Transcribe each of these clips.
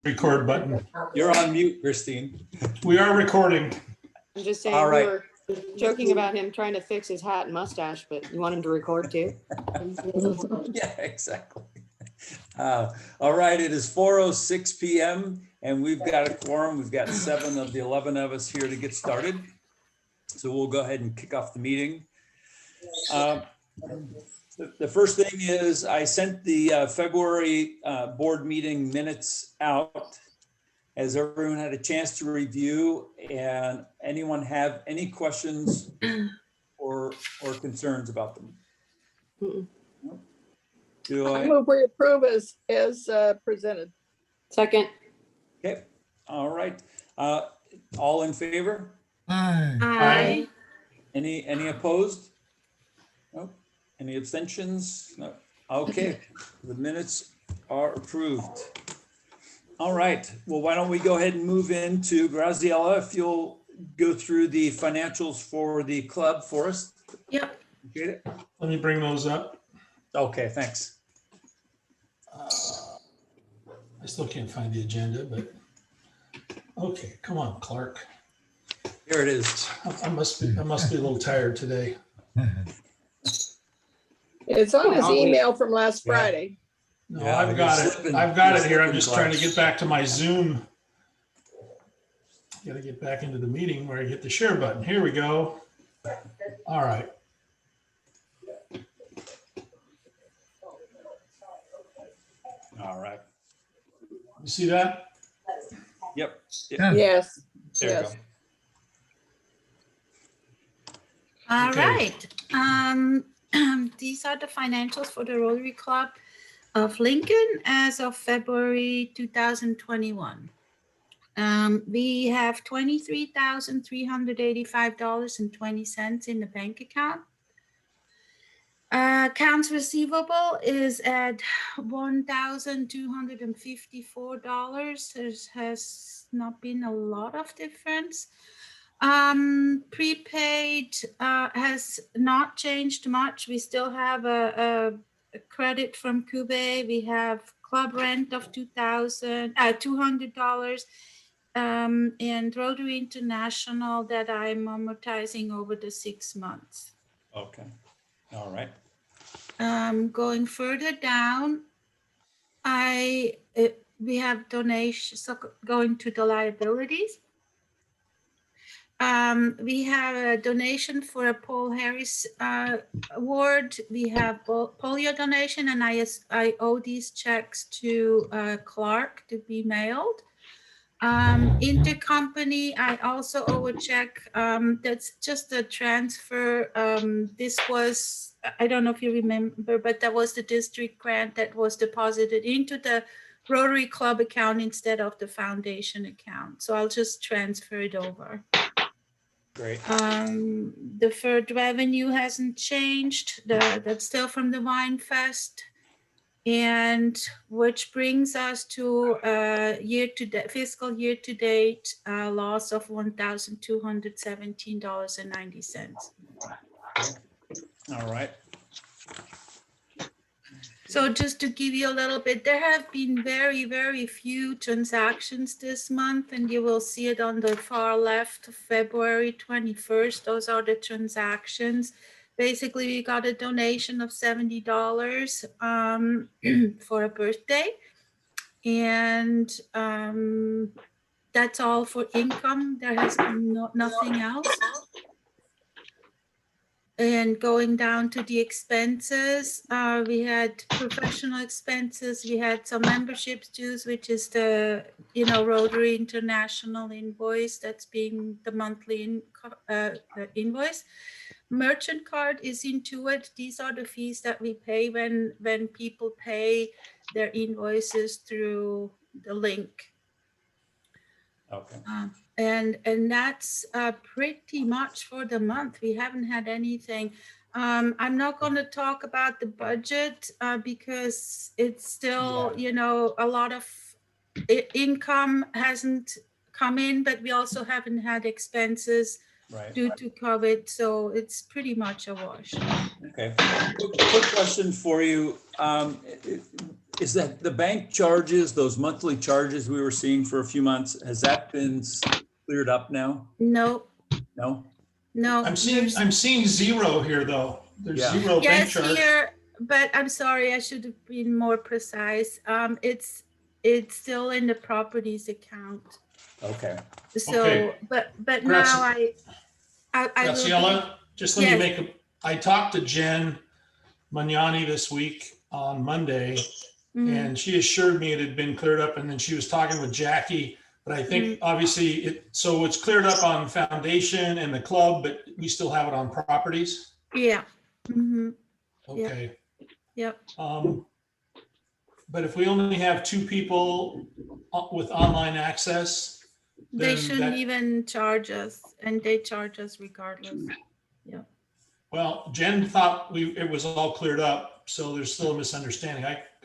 Record button. You're on mute, Christine. We are recording. I'm just saying, All we right. were joking about him trying to fix his hat and mustache, but you want him to record too? Yeah, exactly. All right, it is 4:06 p.m. and we've got a quorum. We've got 7 of the 11 of us here to get started. So we'll go ahead and kick off the meeting. The first thing is I sent the February board meeting minutes out. Has everyone had a chance to review, and anyone have any questions or concerns about them? Do I I? move we approve as presented. Second. Okay, all right. All in favor? Aye. Any opposed? No. Any abstentions? No. Okay, the minutes are approved. All right, well, why don't we go ahead and move into Graziella, if you'll go through the financials for the club for us. Yep. Get it? Let me bring those up. Okay, thanks. I still can't find the agenda, but okay, come on, Clark. Here it is. I must be a little tired today. It's on his Oh, wait. email from last Yeah. Friday. No, Yeah, I've got you're it. slipping- I've got you're it here. I'm slipping, just trying to Clark. get back to my Zoom. Got to get back into the meeting where I hit the share button. Here we go. All right. All right. You see that? Yep. Yes, There you yes. go. All Okay. right. These are the financials for the Rotary Club of Lincoln as of February 2021. We have $23,385.20 in the bank account. Accounts receivable is at $1,254. There has not been a lot of difference. Prepaid has not changed much. We still have a credit from Cube. We have club rent of $200, and Rotary International that I'm amortizing over the 6 months. Okay. All right. Going further down, we have donations, so going to the liabilities. We have a donation for a Paul Harris award. We have polio donation, and I owe these checks to Clark to be mailed. Intercompany, I also owe a check. That's just a transfer. This was, I don't know if you remember, but that was the district grant that was deposited into the Rotary Club account instead of the foundation account. So I'll just transfer it over. Great. Deferred revenue hasn't changed. That's still from the Wine Fest. And which brings us to fiscal year to date loss of $1,217.90. All right. So just to give you a little bit, there have been very, very few transactions this month, and you will see it on the far left, February 21st. Those are the transactions. Basically, we got a donation of $70 for a birthday. And that's all for income. There has been nothing else. And going down to the expenses, we had professional expenses. We had some membership dues, which is the, Rotary International invoice. That's being the monthly invoice. Merchant card is into it. These are the fees that we pay when people pay their invoices through the link. Okay. And that's pretty much for the month. We haven't had anything. I'm not going to talk about the budget because it's still, a lot of income hasn't come in, but we also haven't had expenses due to COVID. So it's pretty much a wash. Okay. Quick question for you. is that the bank charges, those monthly charges we were seeing for a few months, has that been cleared up now? No, No? no. I'm seeing zero here, though. There's Yeah. zero bank Yes, charge. here, but I'm sorry, I should have been more precise. It's still in the properties account. Okay. So, Okay. but Grazie- now I will be, Graciela, just let me Yes. make I talked to Jen Magnani this week on Monday, Mhm, and she assured me it had been cleared up, and then she was talking with Jackie. But I think obviously so it's cleared up on foundation and the club, but we still have it on properties. yeah. Mhm, Yep. Okay. yep. But if we only have 2 people with online access, They then shouldn't that- even charge us, and they charge us regardless. well, Jen thought it was all cleared up, so there's still a misunderstanding.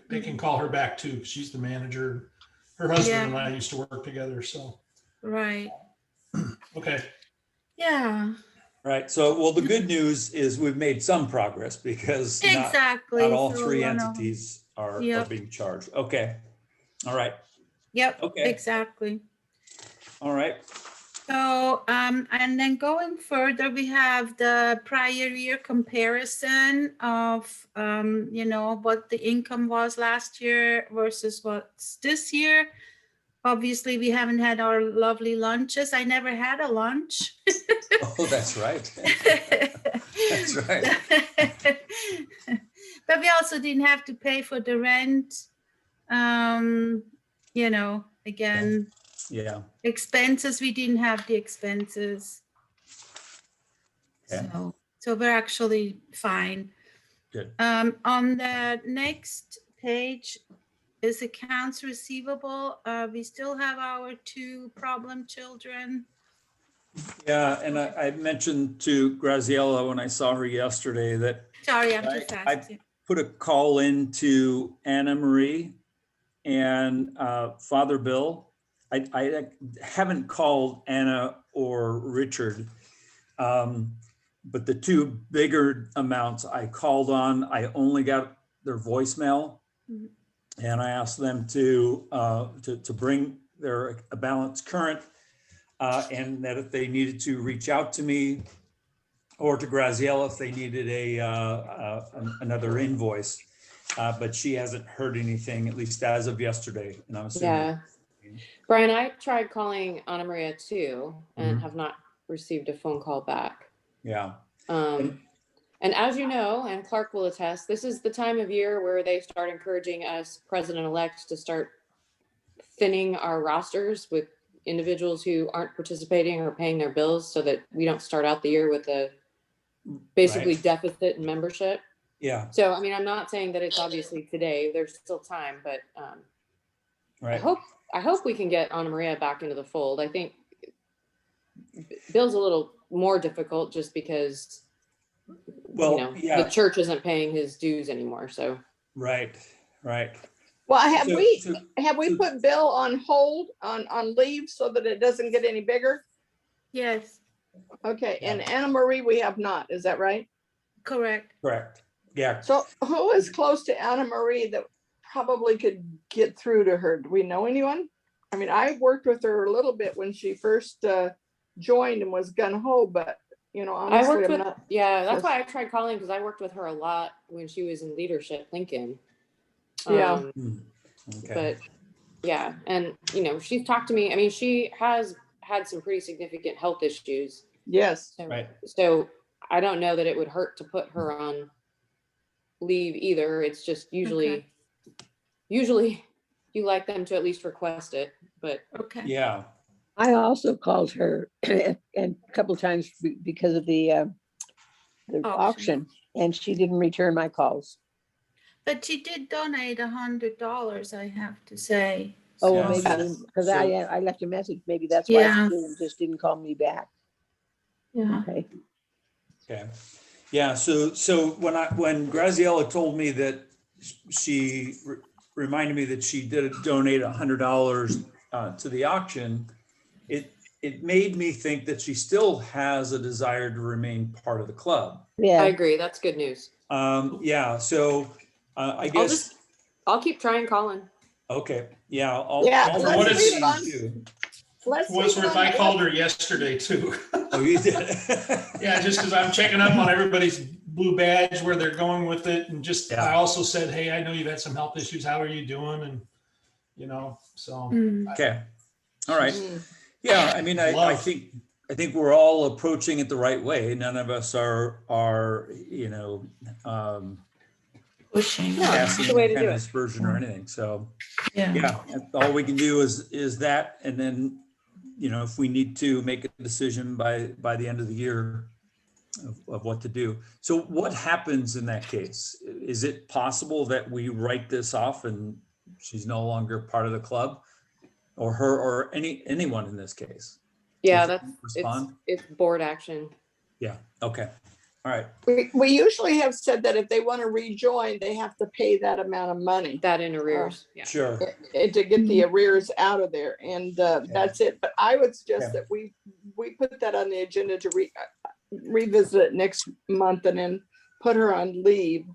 They can call her back too. She's the manager. Her husband and I used to work together, so, Right. okay. Yeah, Right. So, well, the good news is we've made some progress because exactly. not all So, 3 you know, entities are Yep. being charged. Okay. All right. Yep, Okay. exactly. All right. So, and then going further, we have the prior year comparison of, what the income was last year versus what's this year. Obviously, we haven't had our lovely lunches. I never had a lunch. Oh, that's right. That's right. But we also didn't have to pay for the rent. Again, Yeah. expenses, we didn't have the expenses. Okay. So we're actually fine. Good. On the next page is accounts receivable. We still have our 2 problem children. Yeah. And I mentioned to Graziella when I saw her yesterday that Sorry, I'm too I- fast. put a call into Anna Marie and Father Bill. I haven't called Anna or Richard, but the 2 bigger amounts I called on, I only got their voicemail, Mhm. and I asked them to bring their balance current, and that if they needed to reach out to me or to Graziella if they needed another invoice. But she hasn't heard anything, at least as of yesterday. And I'm assuming. Yeah. Brian, I tried calling Anna Maria too and Mhm. have not received a phone call back. Yeah. And as you know, and Clark will attest, this is the time of year where they start encouraging us president-elects to start thinning our rosters with individuals who aren't participating or paying their bills so that we don't start out the year with a basically Right. deficit in membership. Yeah. So, I mean, I'm not saying that it's obviously today, there's still time, but Right. I hope we can get Anna Maria back into the fold. I think Bill's a little more difficult just because, Well, yeah. the church isn't paying his dues anymore. So, Right. Right. Well, have So- we so- put Bill on hold, on leave so that it doesn't get any bigger? Yes, Okay, and Anna Marie, we have not, is that right? correct. Correct. Yeah. So who is close to Anna Marie that probably could get through to her? Do we know anyone? I mean, I worked with her a little bit when she first joined and was gun ho, but I honestly, worked I'm with, not. that's why I tried calling because I worked with her a lot when she was in leadership, Lincoln. Yeah. Okay. But yeah, and she's talked to me. I mean, she has had some pretty significant health issues. Yes. So, Right. so I don't know that it would hurt to put her on leave either. It's just usually you like them to at least request it, but Okay. Yeah. I also called her and a couple times because of the auction, and she didn't return my calls. But she did donate $100, I have to say. Oh, Yeah. well, maybe because So- I left a message. Maybe that's why Yeah. she just didn't call me back. Yeah. Okay. Okay. Yeah. So when Graziella told me that she reminded me that she did donate $100 to the auction, it made me think that she still has a desire to remain part of the club. I Yeah. agree. That's good news. Yeah. So I I'll guess. just I'll keep trying calling. Okay, yeah. Yeah, I'll let's message leave it on. you. Let's For what's leave it worth, on I the called her yesterday too. Oh, you did? Yeah, just because I'm checking up on everybody's blue badge, where they're going with it. And just, Yeah. I also said, hey, I know you've had some health issues. How are you doing? And, so. Mm. Okay, all right. Mm. Yeah, I mean, I Love. think we're all approaching it the right way. None of us are, Pushing. No, casting it's the way any to kind do of it. aspersion or anything. So, Yeah. yeah, all we can do is that, and then, if we need to make a decision by the end of the year of what to do. So what happens in that case? Is it possible that we write this off and she's no longer part of the club, or her, or anyone in this case? Yeah, Does it it's respond? it's board action. Yeah, okay, all right, We usually have said that if they want to rejoin, they have to pay that amount of money That in arrears. Yeah. sure. to get the arrears out of there. And that's it. But I would suggest Okay. that we put that on the agenda to revisit it next month and then put her on leave.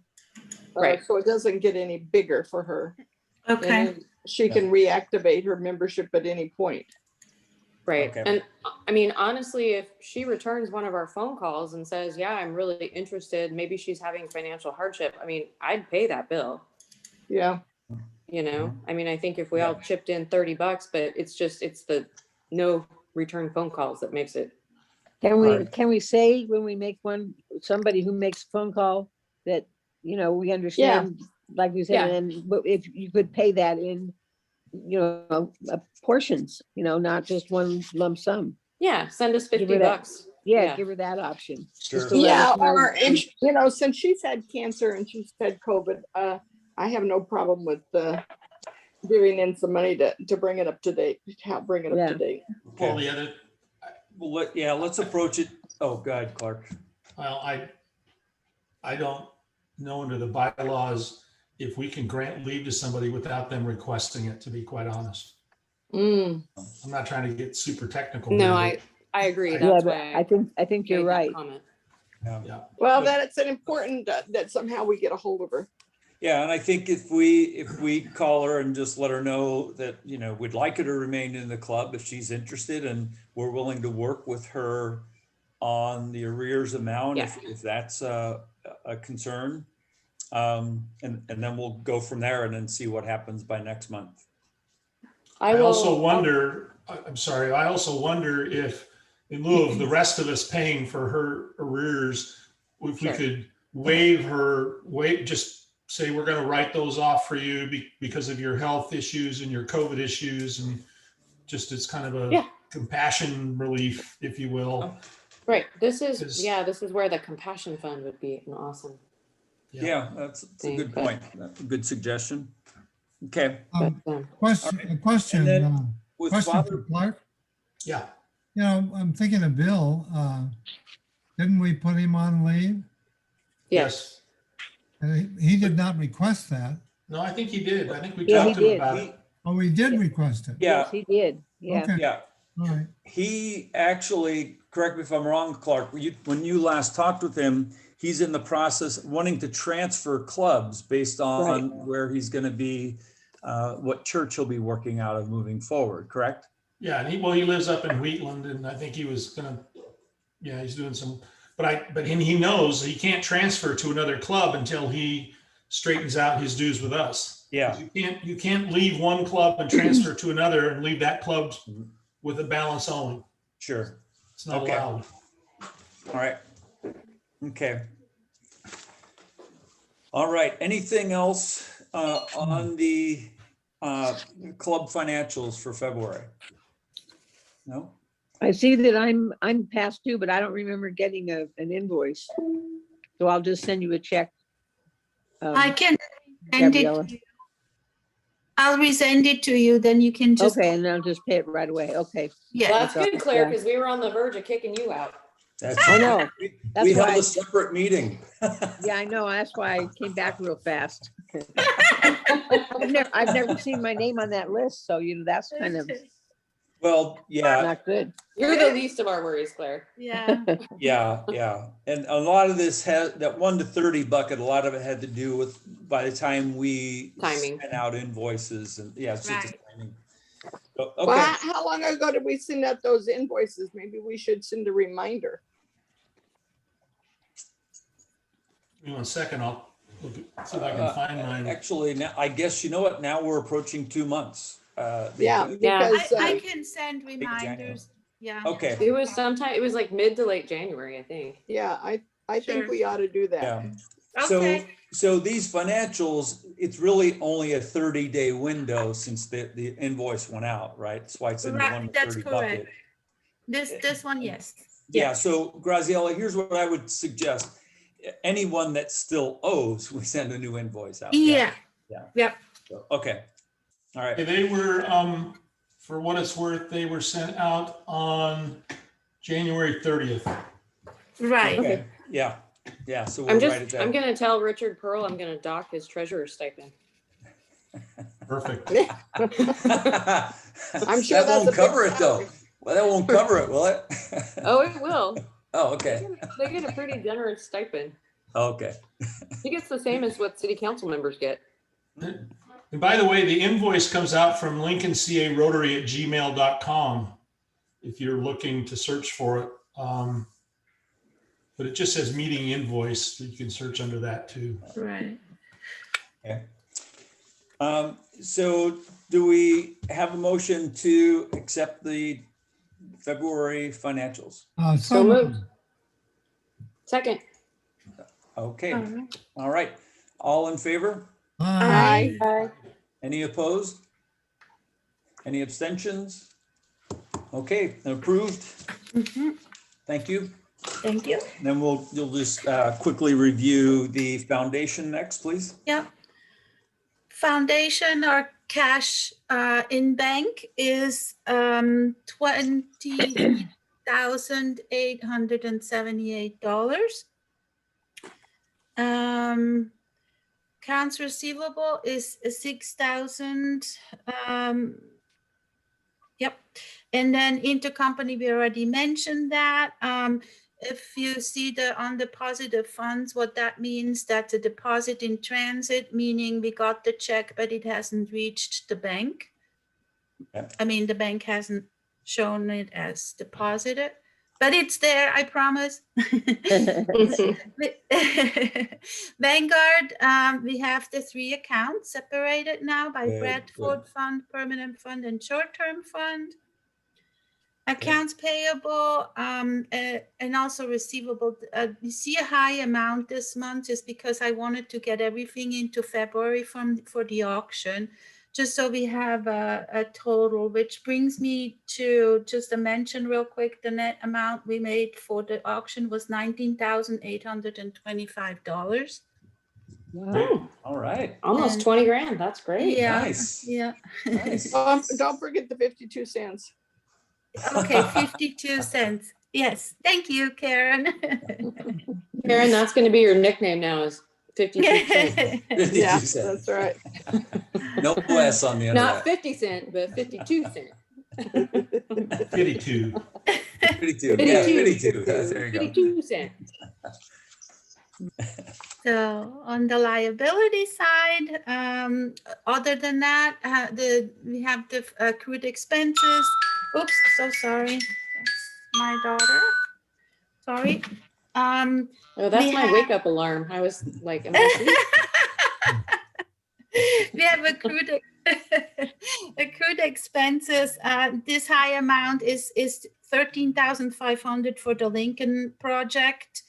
Right. So it doesn't get any bigger for her. And Okay. then she can reactivate her membership at any point. Right. Okay. And I mean, honestly, if she returns one of our phone calls and says, yeah, I'm really interested, maybe she's having financial hardship. I mean, I'd pay that bill, Yeah. I mean, I think if we all chipped in $30, but it's the no return phone calls that makes it. Right. Can we say when we make somebody who makes a phone call that, we understand, like you said, Yeah. and but if you could pay that in, portions, not just one lump sum. Yeah. Send us Give her $50. Yeah, Yeah. give her that option. Sure. Just to let Yeah, us know. or, and, since she's had cancer and she's had COVID, I have no problem with giving in some money to bring it up to date, bring it up Yeah. to date. Well, Okay. Well, let's approach it. Oh, God, Clark. Well, I don't know under the bylaws if we can grant leave to somebody without them requesting it, to be quite honest. Mm. I'm not trying to get super technical. No, here, I agree. Yeah, Yeah, That's but why I think you're made that right. comment. Yeah. Well, that it's an important that somehow we get a hold of her. Yeah, and I think if we call her and just let her know that, we'd like her to remain in the club if she's interested, and we're willing to work with her on the arrears amount if that's a concern. And then we'll go from there and then see what happens by next month. I also wonder if, in lieu of the rest of us paying for her arrears, if we Sure. could just say, we're going to write those off for you because of your health issues and your COVID issues. And just, it's kind of a compassion relief, if you will. Right. This is where the compassion fund would be an awesome. Yeah, that's a good point. That's a good suggestion. Okay. Question, With question Father, for Clark. Yeah. I'm thinking of Bill. Didn't we put him on leave? Yes. And he did not request that. No, I think he did. I think we Yeah, talked to he him did. about it. Oh, he did request it. yeah, Yes, he did. Yeah. Okay, yeah. all right. He actually, correct me if I'm wrong, Clark, when you last talked with him, he's in the process wanting to transfer clubs based on where he's going to be, what church he'll be working out of moving forward, correct? Yeah. And he lives up in Wheatland, and I think he was he's doing some, but he knows he can't transfer to another club until he straightens out his dues with us. Yeah. You can't leave one club and transfer to another and leave that club with a balance owing. Sure. It's not Okay. allowed. All right. Okay. All right. Anything else on the club financials for February? No? I see that I'm past due, but I don't remember getting an invoice. So I'll just send you a check. I can send it. Gabriella. I'll resend it to you, then you can just, Okay, and I'll just pay it right away. Okay. Well, yeah. that's That's good, all, Claire, yeah. because we were on the verge of kicking you out. That's I know. We That's held why- a separate meeting. Yeah, I know. That's why I came back real fast. I've never seen my name on that list, so that's kind of, Well, yeah, Not good. You're the least of our worries, Claire. Yeah, yeah. And a lot of this has, that 1 to 30 bucket, a lot of it had to do with by the time we Timing. sent out invoices and yeah, it's just a Right. timing. So, Well, okay, how long ago did we send out those invoices? Maybe we should send a reminder. Give me 1 second. I'll look see if I can find mine. actually, now, I guess, you know what, now we're approaching 2 months. Yeah, Yeah. because I can send reminders. Yeah. Okay, It was sometime, it was like mid to late January, I think. yeah, I think Sure. we ought to do that. yeah. So, Okay. so these financials, it's really only a 30-day window since the invoice went out, right? That's why it's in the Right, 1 to that's 30 correct. bucket. This one, yes. Yeah, so Graziella, here's what I would suggest. Anyone that still owes, we send a new invoice out. Yeah. Yeah. Yep. So, okay, all right. They were, for what it's worth, they were sent out on January 30th. Right. Okay, yeah, yeah, so I'm we'll write it just, I'm down. gonna tell Richard Pearl, I'm gonna dock his treasurer's stipend. Perfect. I'm sure That that's a won't big cover it though. salary. Well, that won't cover it, will it? Oh, it will. Oh, okay, They get a pretty generous stipend. okay. He gets the same as what city council members get. And by the way, the invoice comes out from lincolncarotary@gmail.com if you're looking to search for it. But it just says meeting invoice. So you can search under that too. Right. Okay. So do we have a motion to accept the February financials? So moved. Second. Okay, All right. all right. All in favor? Aye. Aye. Any opposed? Any abstentions? Okay, approved. Mhm. Thank you. Thank you. Then you'll just quickly review the foundation next, please. Yeah. Foundation or cash in bank is $20,878. Accounts receivable is 6,000. Yep. And then intercompany, we already mentioned that. If you see the undeposited funds, what that means, that's a deposit in transit, meaning we got the check, but it hasn't reached the bank. Yep. I mean, the bank hasn't shown it as deposited, but it's there, I promise. Vanguard, we have the 3 accounts separated now by Good, Bradford Fund, Permanent Fund, and Short-Term Fund. Accounts payable and also receivable. We see a high amount this month just because I wanted to get everything into February for the auction, just so we have a total, which brings me to just to mention real quick, the net amount we made for the auction was $19,825. Wow. All right, Almost And- 20 grand. That's great. Yeah, nice. yeah. Nice. Don't forget the 52 cents. Okay, 52 cents. Yes, thank you, Karen. Karen, that's gonna be your nickname now is 52 cents. 52 Yeah, cents. that's right. No S on the end Not of 50 cent, but 52 cent. 52. that. 52, yeah, 52. There you go. 52 cent. So on the liability side, other than that, we have the accrued expenses. Oops, so sorry. That's my daughter. Sorry. Oh, that's We my have- wake up alarm. I was like, am I asleep? We have accrued expenses. This high amount is 13,500 for the Lincoln project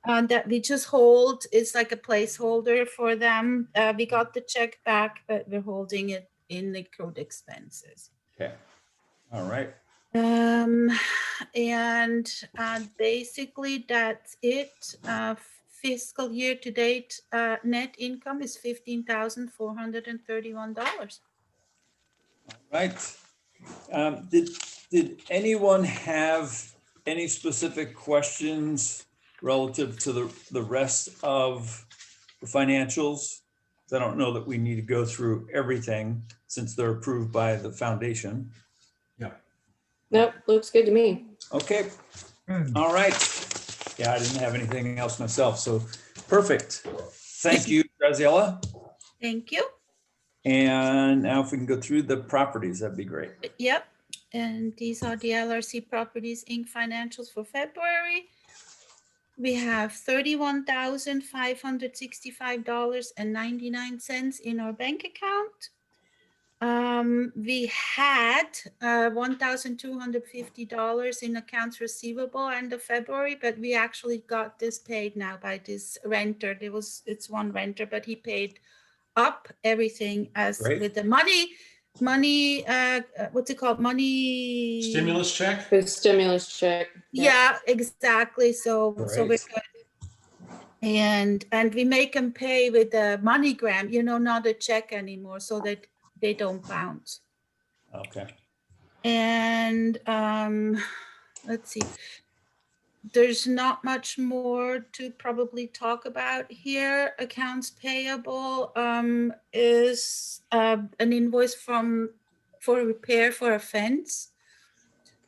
that we just hold. It's like a placeholder for them. We got the check back, but we're holding it in the accrued expenses. Okay, all right. And basically that's it. Fiscal year to date, net income is $15,431. Right. Did anyone have any specific questions relative to the rest of the financials? I don't know that we need to go through everything since they're approved by the foundation. Yeah. Nope, looks good to me. Okay, Good. all right. Yeah, I didn't have anything else myself, so perfect. Thank you, Graziella. Thank you. And now if we can go through the properties, that'd be great. Yep. And these are the LRC Properties Inc. financials for February. We have $31,565.99 in our bank account. We had $1,250 in accounts receivable end of February, but we actually got this paid now by this renter. It's one renter, but he paid up everything as Great. with the money, what's it called? Money. Stimulus check? The stimulus check. Yeah, exactly. So we're Great. good. And we make them pay with the MoneyGram, not a check anymore, so that they don't bounce. Okay. And let's see, there's not much more to probably talk about here. Accounts payable is an invoice for repair for a fence.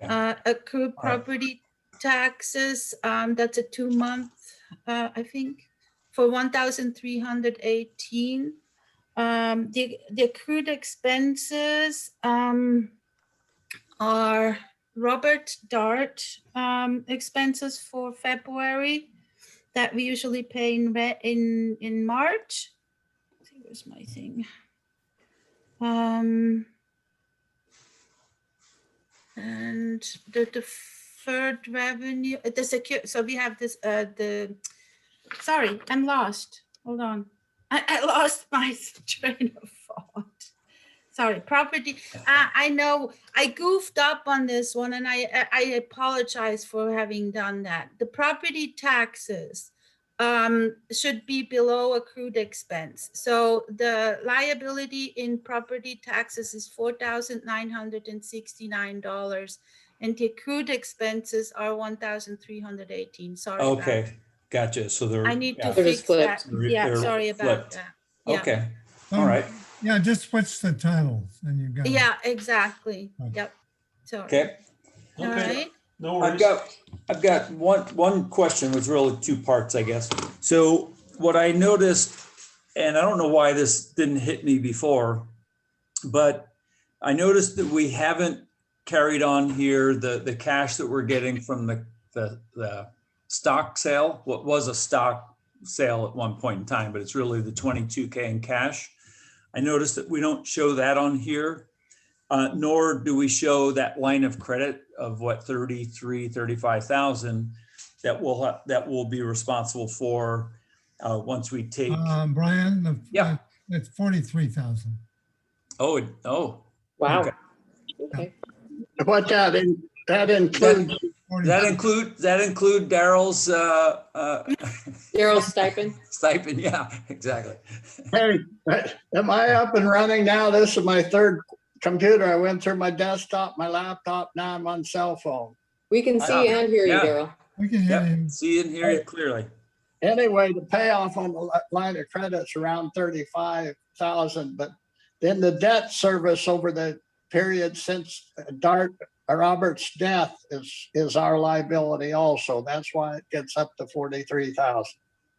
Okay. Accrued All right. property taxes, that's a 2-month, I think, for 1,318. The accrued expenses are Robert Dart expenses for February that we usually pay in March. Let's see, where's my thing? And the deferred revenue, so we have this, sorry, I'm lost. Hold on. I lost my train of thought. Sorry, property. I know I goofed up on this one, and I apologize for having done that. The property taxes should be below accrued expense. So the liability in property taxes is $4,969, and the accrued expenses are $1,318. Sorry. Okay, gotcha. So they're. I need to yeah, They're just fix that. flipped. Yeah, They're sorry about flipped. that. Yeah. Okay, all right, Yeah, just switch the titles and you got it. Yeah, exactly. Okay. Yep. Sorry. okay. All Okay, right. no I've worries. got one question, was really 2 parts, I guess. So what I noticed, and I don't know why this didn't hit me before, but I noticed that we haven't carried on here the cash that we're getting from the stock sale. What was a stock sale at one point in time, but it's really the 22K in cash. I noticed that we don't show that on here. Nor do we show that line of credit of what 35,000 that will be responsible for once we take. Brian, Yeah. it's 43,000. Oh, Wow. Okay. Okay. What that includes, does that include Daryl's Daryl's stipend. stipend? Yeah, exactly. hey, am I up and running now? This is my third computer. I went through my desktop, my laptop, now I'm on cell phone. We can see and hear you, Yeah. Daryl. We can hear Yep, you. see and hear you clearly. Anyway, the payoff on the line of credit's around 35,000, but then the debt service over the period since Robert's death is our liability also. That's why it gets up to 43,000.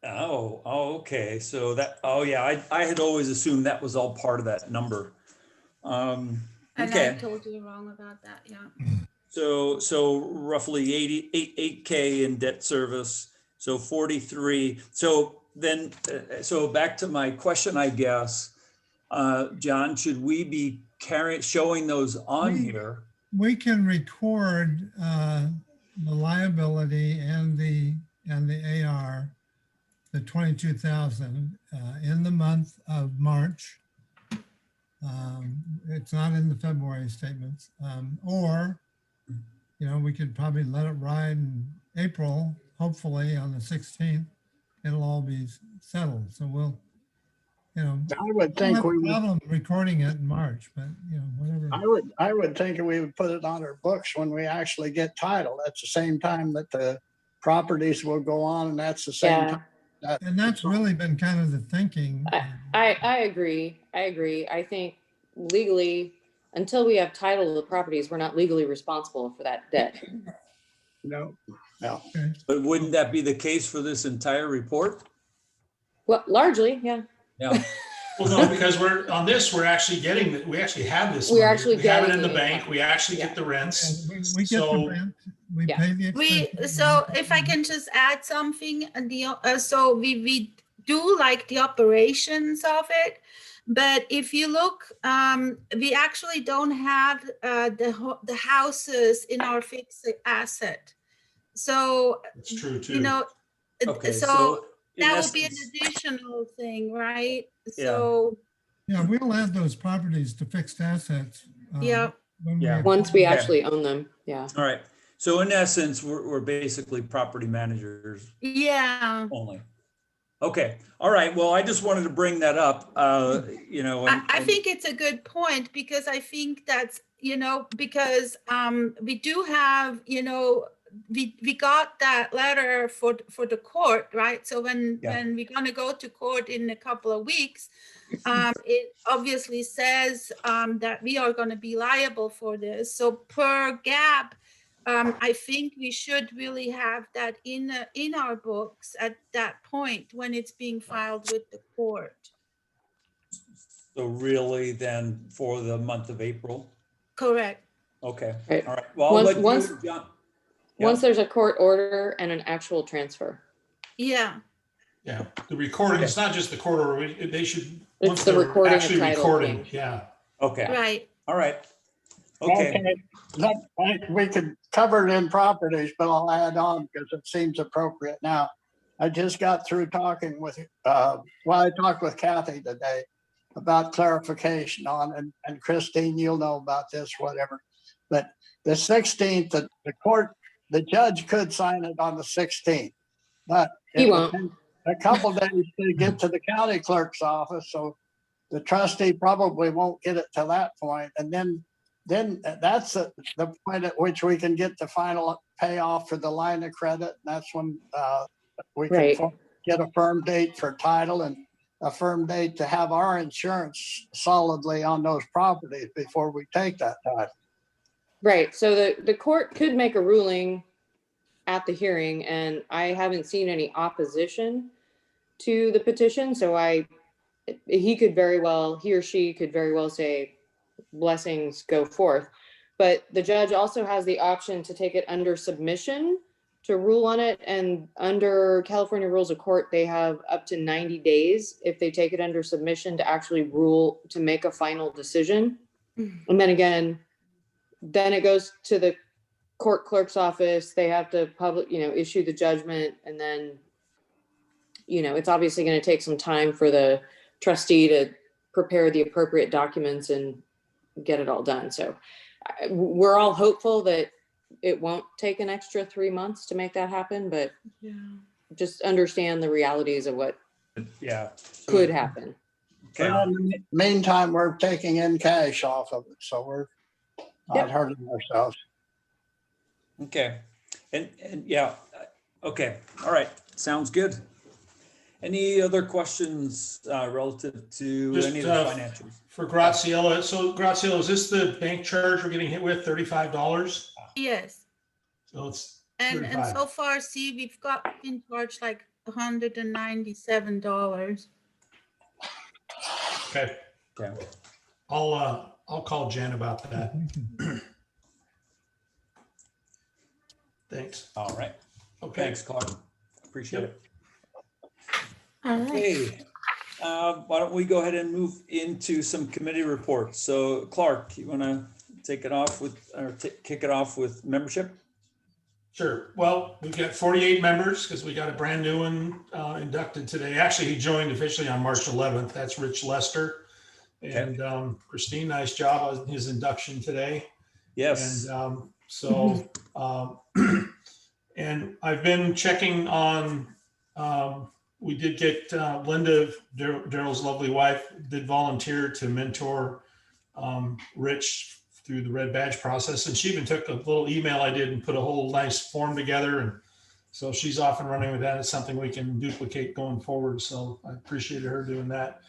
Oh, okay. So yeah, I had always assumed that was all part of that number. And Okay. I told you wrong about that. Yeah. So roughly 8K in debt service, so 43. So then, so back to my question, I guess, John, should we be showing those on here? We can record the liability and the AR, the 22,000 in the month of March. It's not in the February statements, or we could probably let it ride in April. Hopefully on the 16th, it'll all be settled. So we'll, I would think we would. problem recording it in March, but whatever. I would think we would put it on our books when we actually get title. That's the same time that the properties will go on, and that's the same Yeah. time. And that's really been kind of the thinking. I agree. I think legally until we have title of the properties, we're not legally responsible for that debt. No, no. Okay. But wouldn't that be the case for this entire report? Well, largely, yeah. Yeah, Well, no, because we're on this, we're actually getting, we actually have this. We're money. actually We have it getting in the the bank. income. We actually Yeah. get the rents. We get the So- rent, we Yeah. pay the We, expenses. so if I can just add something, so we do like the operations of it. But if you look, we actually don't have the houses in our fixed asset. So, It's true you too. know, okay, so so. in that would be an essence- additional thing, right? Yeah. So, Yeah, we'll add those properties to fixed assets. yeah. when we Yeah. have- Once we Okay. actually own them, yeah. All right, so in essence, we're basically property managers Yeah, only. Okay, all right, well, I just wanted to bring that up, you know. I think it's a good point because I think that's, because we do have, we got that letter for the court, right? So when we're gonna go to court in a couple of weeks, it obviously says that we are gonna be liable for this. So per GAAP, I think we should really have that in our books at that point when it's being filed with the court. So really then for the month of April? Correct. Okay, Right. all right, well, I'll let Once- you, John. Yeah. Once there's a court order and an actual transfer. Yeah. Yeah, the recording, it's not just the court order. They should, It's once the they're recording of actually title recording, change. yeah. Okay, Right. all right. Okay, We could cover it in properties, but I'll add on because it seems appropriate now. I just got through talking with, I talked with Kathy today about clarification on, and Christine, you'll know about this, whatever. But the 16th, the judge could sign it on the 16th, but He it would won't. take a couple days to get to the county clerk's office, so the trustee probably won't get it to that point, and then that's the point at which we can get the final payoff for the line of credit, and that's when we can Right. get a firm date for title and a firm date to have our insurance solidly on those properties before we take that title. Right, so the court could make a ruling at the hearing, and I haven't seen any opposition to the petition, so he or she could very well say, blessings go forth. But the judge also has the option to take it under submission to rule on it, and under California Rules of Court, they have up to 90 days if they take it under submission to actually rule, to make a final decision. And then again, then it goes to the court clerk's office. They have to issue the judgment, and then, it's obviously going to take some time for the trustee to prepare the appropriate documents and get it all done. So we're all hopeful that it won't take an extra 3 months to make that happen, but just understand the realities of what yeah. could happen. Okay, Well, in the meantime, we're taking in cash off of it, so we're not Yep. hurting ourselves. okay, and yeah, okay, all right, sounds good. Any other questions relative to Just, any of the financials? For Graciela, so Graciela, is this the bank charge we're getting hit with, $35? Yes. So it's And 35. so far, see, we've been charged like $197. Okay. Okay, I'll call Jen about that. Thanks. all right, Okay. thanks, Clark, appreciate it. All right. Okay, why don't we go ahead and move into some committee reports? So Clark, you want to take it off with, or kick it off with membership? Sure. Well, we've got 48 members because we got a brand new one inducted today. Actually, he joined officially on March 11th. That's Rich Lester. And Christine, nice job on his induction today. Yes, And and I've been checking on, we did get Linda, Daryl's lovely wife, did volunteer to mentor Rich through the red badge process. And she even took a little email I did and put a whole nice form together. And so she's off and running with that. It's something we can duplicate going forward. So I appreciated her doing that.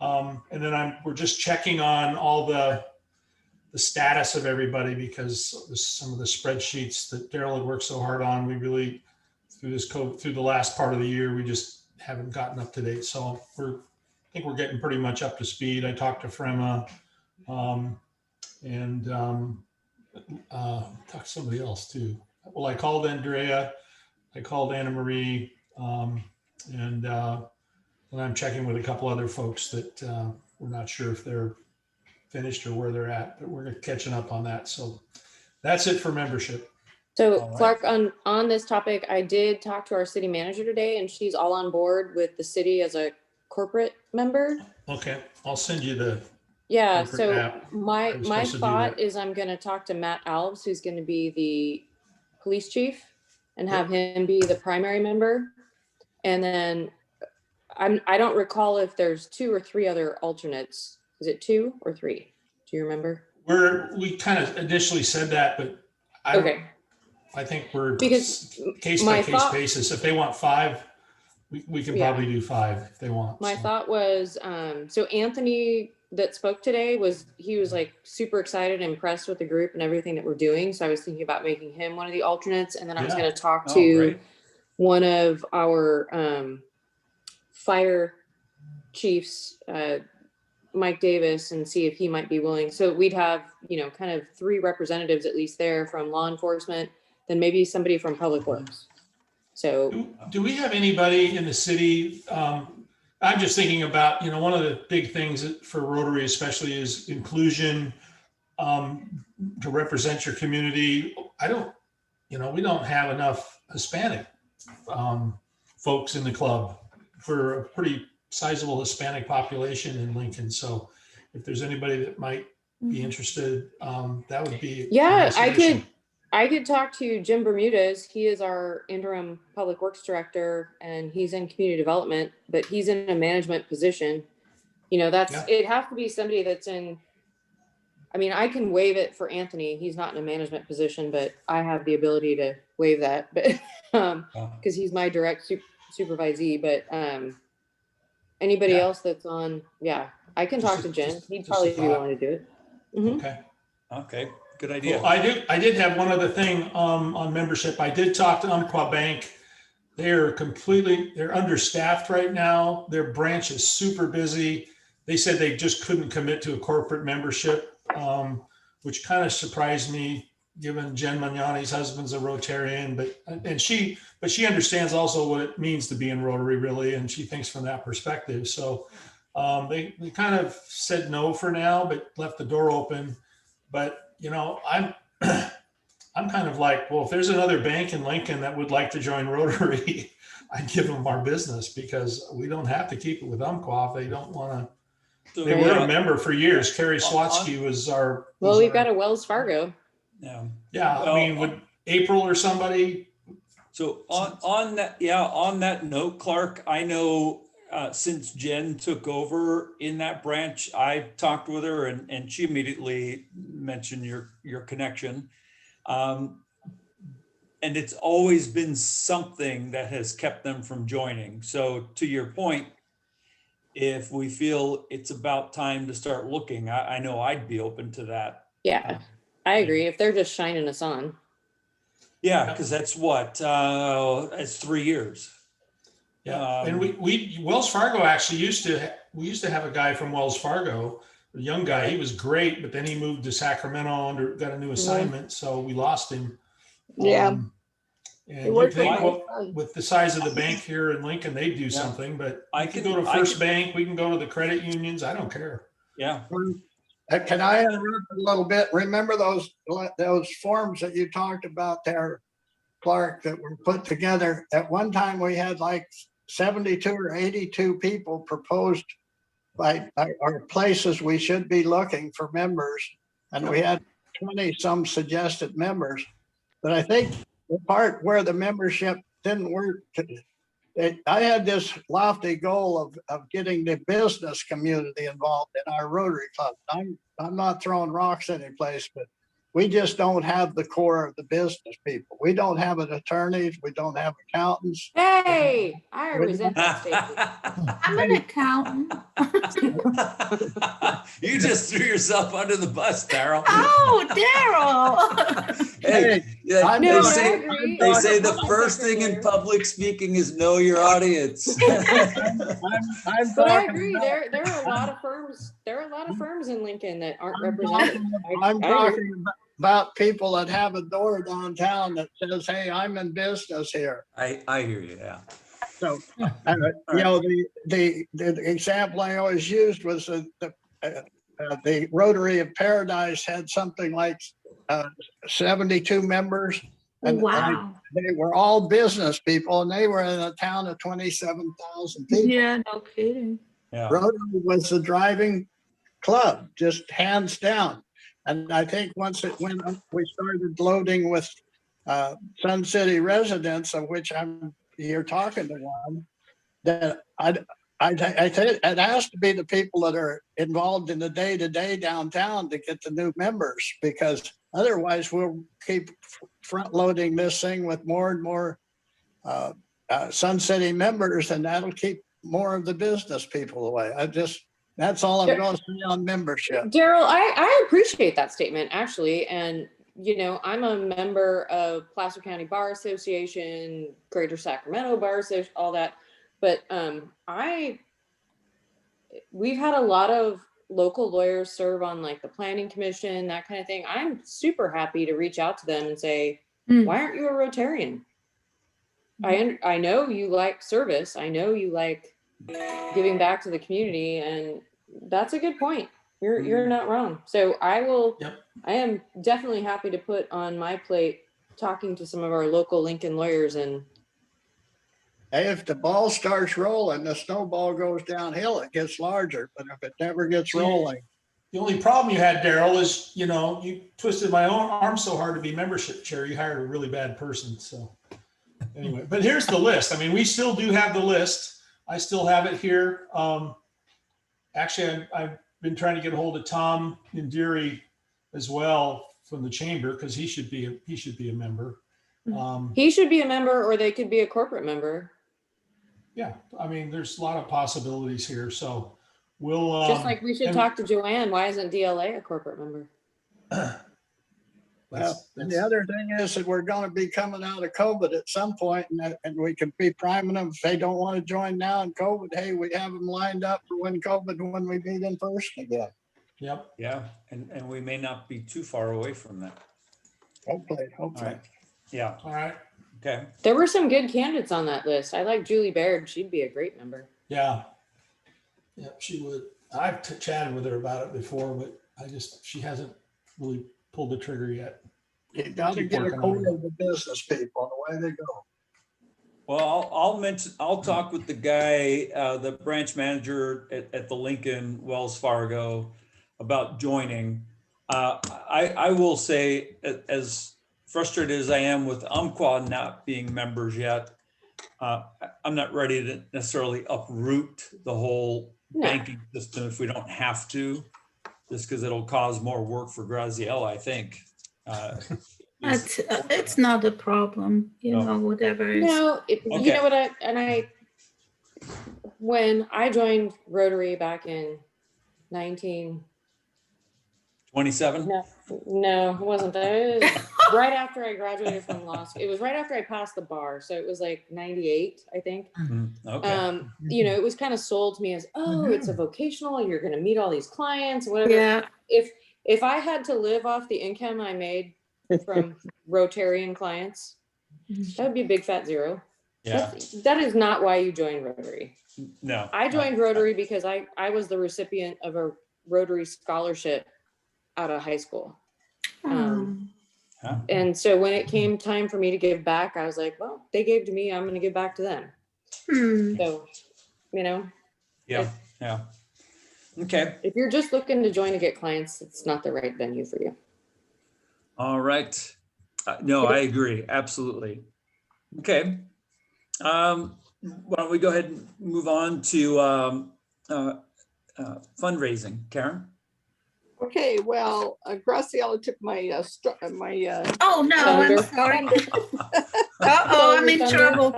And then we're just checking on all the the status of everybody, because some of the spreadsheets that Daryl had worked so hard on, we really, through the last part of the year, we just haven't gotten up to date. So I think we're getting pretty much up to speed. I talked to Frema, and talked to somebody else too. Well, I called Andrea, I called Anna Marie, and I'm checking with a couple other folks that we're not sure if they're finished or where they're at, but we're catching up on that. So that's it for membership. So All right. Clark, on this topic, I did talk to our city manager today, and she's all on board with the city as a corporate member. Okay, I'll send you the Yeah, corporate so app. my I was supposed to do thought that. is I'm gonna talk to Matt Alves, who's gonna be the police chief, and have him be the primary member. And then I don't recall if there's 2 or 3 other alternates. Is it 2 or 3? Do you remember? We kind of initially said that, but Okay, I think we're Because case my by case thought- basis. If they want 5, we can Yeah. probably do 5 if they want. my so. thought was, so Anthony that spoke today he was like super excited and impressed with the group and everything that we're doing. So I was thinking about making him one of the alternates, and then I was Yeah. gonna talk Oh, to great. one of our fire chiefs, Mike Davis, and see if he might be willing. So we'd have, kind of 3 representatives at least there from law enforcement, then maybe somebody from Public Works. So, Do we have anybody in the city? I'm just thinking about, one of the big things for Rotary especially is inclusion, to represent your community. We don't have enough Hispanic folks in the club for a pretty sizable Hispanic population in Lincoln. So if there's anybody that might be interested, that would be. a yeah, nice I addition. could talk to Jim Bermudez. He is our interim Public Works director, and he's in community development, but he's in a management position. It'd have to be somebody that's in, I can waive it for Anthony. He's not in a management position, but I have the ability to waive that, but, because he's my direct supervisee, but, anybody Yeah. else that's on, yeah, I can talk to Jim. He'd just a probably be thought. willing to do it. Mhm. Okay. Okay, good idea. Well, I did have one other thing on membership. I did talk to Umpqua Bank. They're understaffed right now. Their branch is super busy. They said they just couldn't commit to a corporate membership, which kind of surprised me, given Jen Magnani's husband's a Rotarian, but she understands also what it means to be in Rotary, really, and she thinks from that perspective. So they kind of said no for now, but left the door open. But I'm kind of like, well, if there's another bank in Lincoln that would like to join Rotary, I'd give them our business, because we don't have to keep it with Umpqua if they don't want to. So, They were a member for years. Carrie Swatsky was our. Well, we've got a Wells Fargo. Yeah. Yeah, I mean, would April or somebody? So on that note, Clark, I know since Jen took over in that branch, I talked with her and she immediately mentioned your connection. And it's always been something that has kept them from joining. So to your point, if we feel it's about time to start looking, I know I'd be open to that. Yeah, I agree. If they're just shining us on. Yeah, because that's it's 3 years. Yeah, and we Wells Fargo actually we used to have a guy from Wells Fargo, a young guy. He was great, but then he moved to Sacramento got a new assignment, so we lost him. Yeah. And It you worked think, with my well, son. with the size of the bank here in Lincoln, they'd do something, but I we can can- go to I First can- Bank, we can go to the credit unions. I don't care. Yeah. Can I interrupt a little bit? Remember those forms that you talked about there, Clark, that were put together? At one time, we had like 72 or 82 people proposed by our places we should be looking for members. And we had 20 some suggested members. But I think the part where the membership didn't work, I had this lofty goal of getting the business community involved in our Rotary Club. I'm not throwing rocks any place, but we just don't have the core of the business people. We don't have an attorneys, we don't have accountants. Hey, I When- resent that statement. I'm an accountant. You just threw yourself under the bus, Daryl. Oh, Daryl. Hey, yeah, I'm No, they I say, agree. they say the Public first thing in secretary. public speaking is know your audience. I'm But I talking agree, about- there are a lot of firms, there are a lot of firms in Lincoln that aren't I'm represented. talking- I I'm agree. talking about people that have a door downtown that says, hey, I'm in business here. I hear you, yeah. So, you know, the example I always used was the Rotary of Paradise had something like 72 members. And Wow. they were all business people and they were in a town of 27,000 people. Yeah, no kidding. Yeah. Rotary was the driving club, just hands down. And I think once it went up, we started loading with Sun City residents, of which you're talking to one, that I think it has to be the people that are involved in the day-to-day downtown to get the new members, because otherwise we'll keep front loading this thing with more and more Sun City members, and that'll keep more of the business people away. That's all I'm going to say on membership. Daryl, I appreciate that statement, actually. And, you know, I'm a member of Placer County Bar Association, Greater Sacramento Bar Association, all that. But we've had a lot of local lawyers serve on like the planning commission, that kind of thing. I'm super happy to reach out to them and say, why aren't you a Rotarian? I know you like service. I know you like giving back to the community, and that's a good point. You're not wrong. So I am definitely happy to put on my plate talking to some of our local Lincoln lawyers. And Hey, if the ball starts rolling, the snowball goes downhill, it gets larger, but if it never gets rolling. The only problem you had, Daryl, is, you know, you twisted my own arm so hard to be membership chair, you hired a really bad person. So anyway, but here's the list. I mean, we still do have the list. I still have it here. Actually, I've been trying to get a hold of Tom Indiri as well from the chamber, because he should be a member. he should be a member, or they could be a corporate member. Yeah, I mean, there's a lot of possibilities here. So we'll Just like we should and- talk to Joanne. Why isn't DLA a corporate member? Well, and the other thing is that we're going to be coming out of COVID at some point, and we can be priming them. If they don't want to join now in COVID, hey, we have them lined up for when we meet in person again. Yep. Yeah, and we may not be too far away from that. Hopefully. All right. Yeah, All right. okay. There were some good candidates on that list. I like Julie Baird. She'd be a great member. Yeah. Yep, she would. I've chatted with her about it before, but she hasn't really pulled the trigger yet. You got to Keep get a working on hold it. of the business people, the way they go. Well, I'll talk with the guy, the branch manager at the Lincoln Wells Fargo about joining. I will say, as frustrated as I am with Umpqua not being members yet, I'm not ready to necessarily uproot the whole No. banking system if we don't have to, just because it'll cause more work for Graziella, I think. It's not a problem, No. whatever is. No, you Okay. know what? When I joined Rotary back in 27? no, it wasn't that. It was right after I graduated from law school. It was right after I passed the bar. So it was like 98, I think. Okay. It was kind of sold to me as, oh, it's a vocational, you're going to meet all these clients, whatever. Yeah, If I had to live off the income I made from Rotarian clients, that would be a big fat zero. Yeah, That is not why you joined Rotary. no. I joined Rotary because I was the recipient of a Rotary scholarship out of high school. And so when it came time for me to give back, I was like, well, they gave to me, I'm going to give back to them. So, Yeah. Okay. if you're just looking to join to get clients, it's not the right venue for you. All right. No, I agree. Absolutely. Okay. Why don't we go ahead and move on to fundraising, Karen? Okay, well, Graciela took my, Oh, no, I'm Thunder. sorry. thunder. Uh-oh, I'm in Thunder. trouble.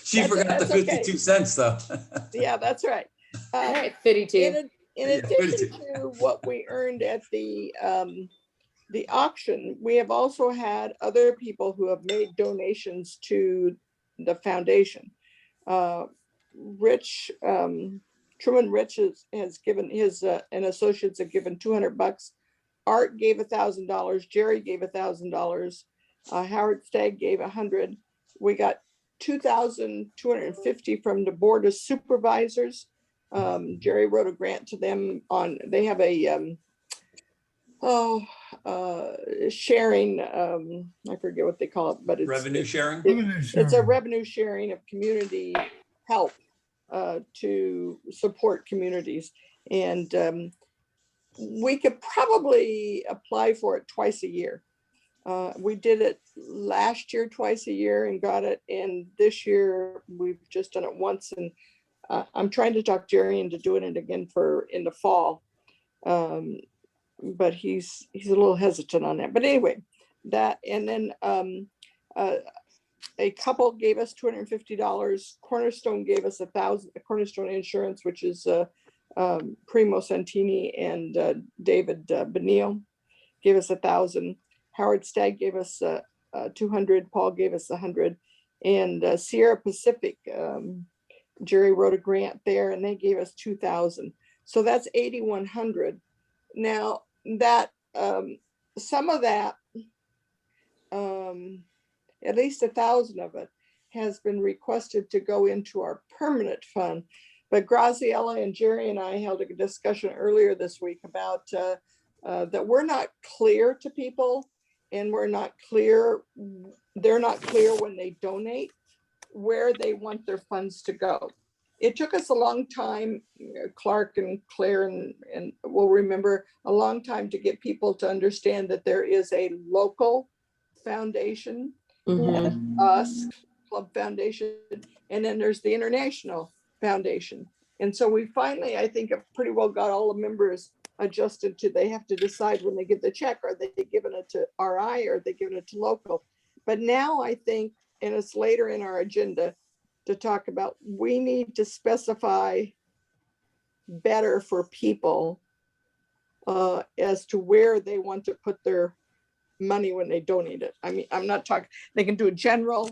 She That's- forgot the that's okay. 52 cents though. Yeah, that's right. All Um, right, 52. In Yeah, addition 32. to what we earned at the auction, we have also had other people who have made donations to the foundation. Rich, Truman Rich has given his, and associates have given $200. Art gave $1,000. Jerry gave $1,000. Howard Stagg gave 100. We got 2,250 from the Board of Supervisors. Jerry wrote a grant to them on, they have a sharing, I forget what they call it, but it's Revenue sharing. it's a revenue sharing of community help to support communities. And we could probably apply for it twice a year. We did it last year twice a year and got it. And this year we've just done it once. And I'm trying to talk Jerry into doing it again for in the fall. But he's a little hesitant on that. But anyway, that, and then a couple gave us $250. Cornerstone gave us $1,000. Cornerstone Insurance, which is Primo Santini and David Benil, gave us $1,000. Howard Stagg gave us 200. Paul gave us 100, and Sierra Pacific, Jerry wrote a grant there, and they gave us 2,000. So that's 8,100. Now that some of that, at least 1,000 of it, has been requested to go into our permanent fund. But Graciela and Jerry and I held a discussion earlier this week about that we're not clear to people, and we're not clear, they're not clear when they donate where they want their funds to go. It took us a long time, Clark and Claire and will remember, a long time to get people to understand that there is a local foundation, Mhm. us, Club Foundation, and then there's the International Foundation. And so we finally, I think, have pretty well got all the members adjusted to, they have to decide when they get the check, are they giving it to RI or are they giving it to local? But now I think, and it's later in our agenda to talk about, we need to specify better for people as to where they want to put their money when they donate it. I mean, I'm not talking, they can do a general,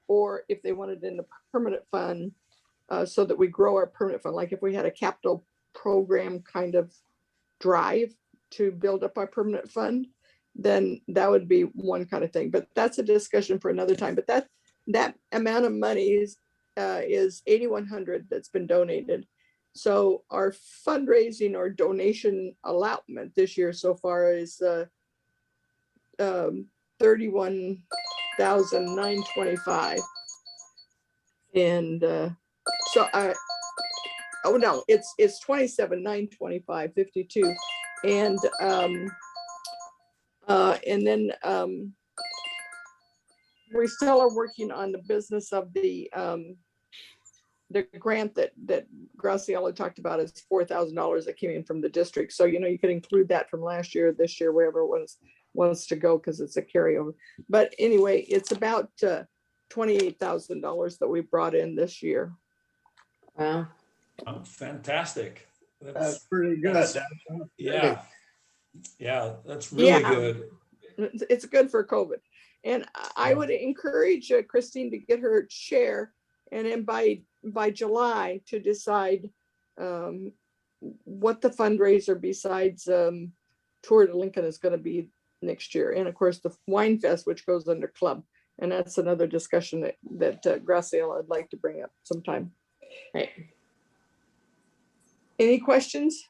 or if they want it in the permanent fund, so that we grow our permanent fund. Like if we had a capital program kind of drive to build up our permanent fund, then that would be one kind of thing. But that's a discussion for another time. But that amount of money is 8,100 that's been donated. So our fundraising or donation allotment this year so far is 31,925. And so oh no, it's 27,925, 52. And then we still are working on the business of the grant that Graciela talked about is $4,000 that came in from the district. So, you can include that from last year, this year, wherever it wants to go, because it's a carryover. But anyway, it's about $28,000 that we brought in this year. Wow. Oh, fantastic. That's pretty good. Yeah. Yeah, that's really Yeah. good. It's good for COVID. And I would encourage Christine to get her share, and then by July to decide what the fundraiser besides Tour de Lincoln is going to be next year. And of course, the Wine Fest, which goes under club. And that's another discussion that Graciela would like to bring up sometime. Right. Any questions?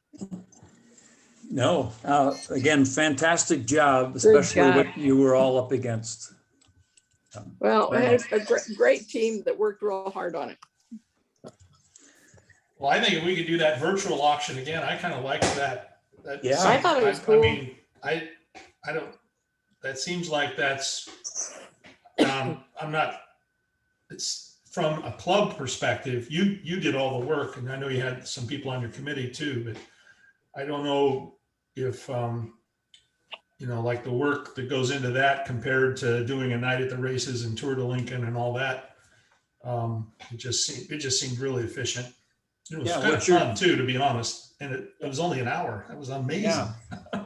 No, again, fantastic job, especially job. what you were all up against. Well, I had a great team that worked real hard on it. Well, I think if we could do that virtual auction again, I kind of like that. Yeah. I thought it was cool. I mean, I don't, that seems like that's, I'm not, it's from a club perspective, you did all the work, and I know you had some people on your committee too, but I don't know if, like the work that goes into that compared to doing a night at the races and Tour de Lincoln and all that. It just seemed really efficient. It was Yeah, kind of what's your- fun too, to be honest. And it was only an hour. That was amazing. Yeah.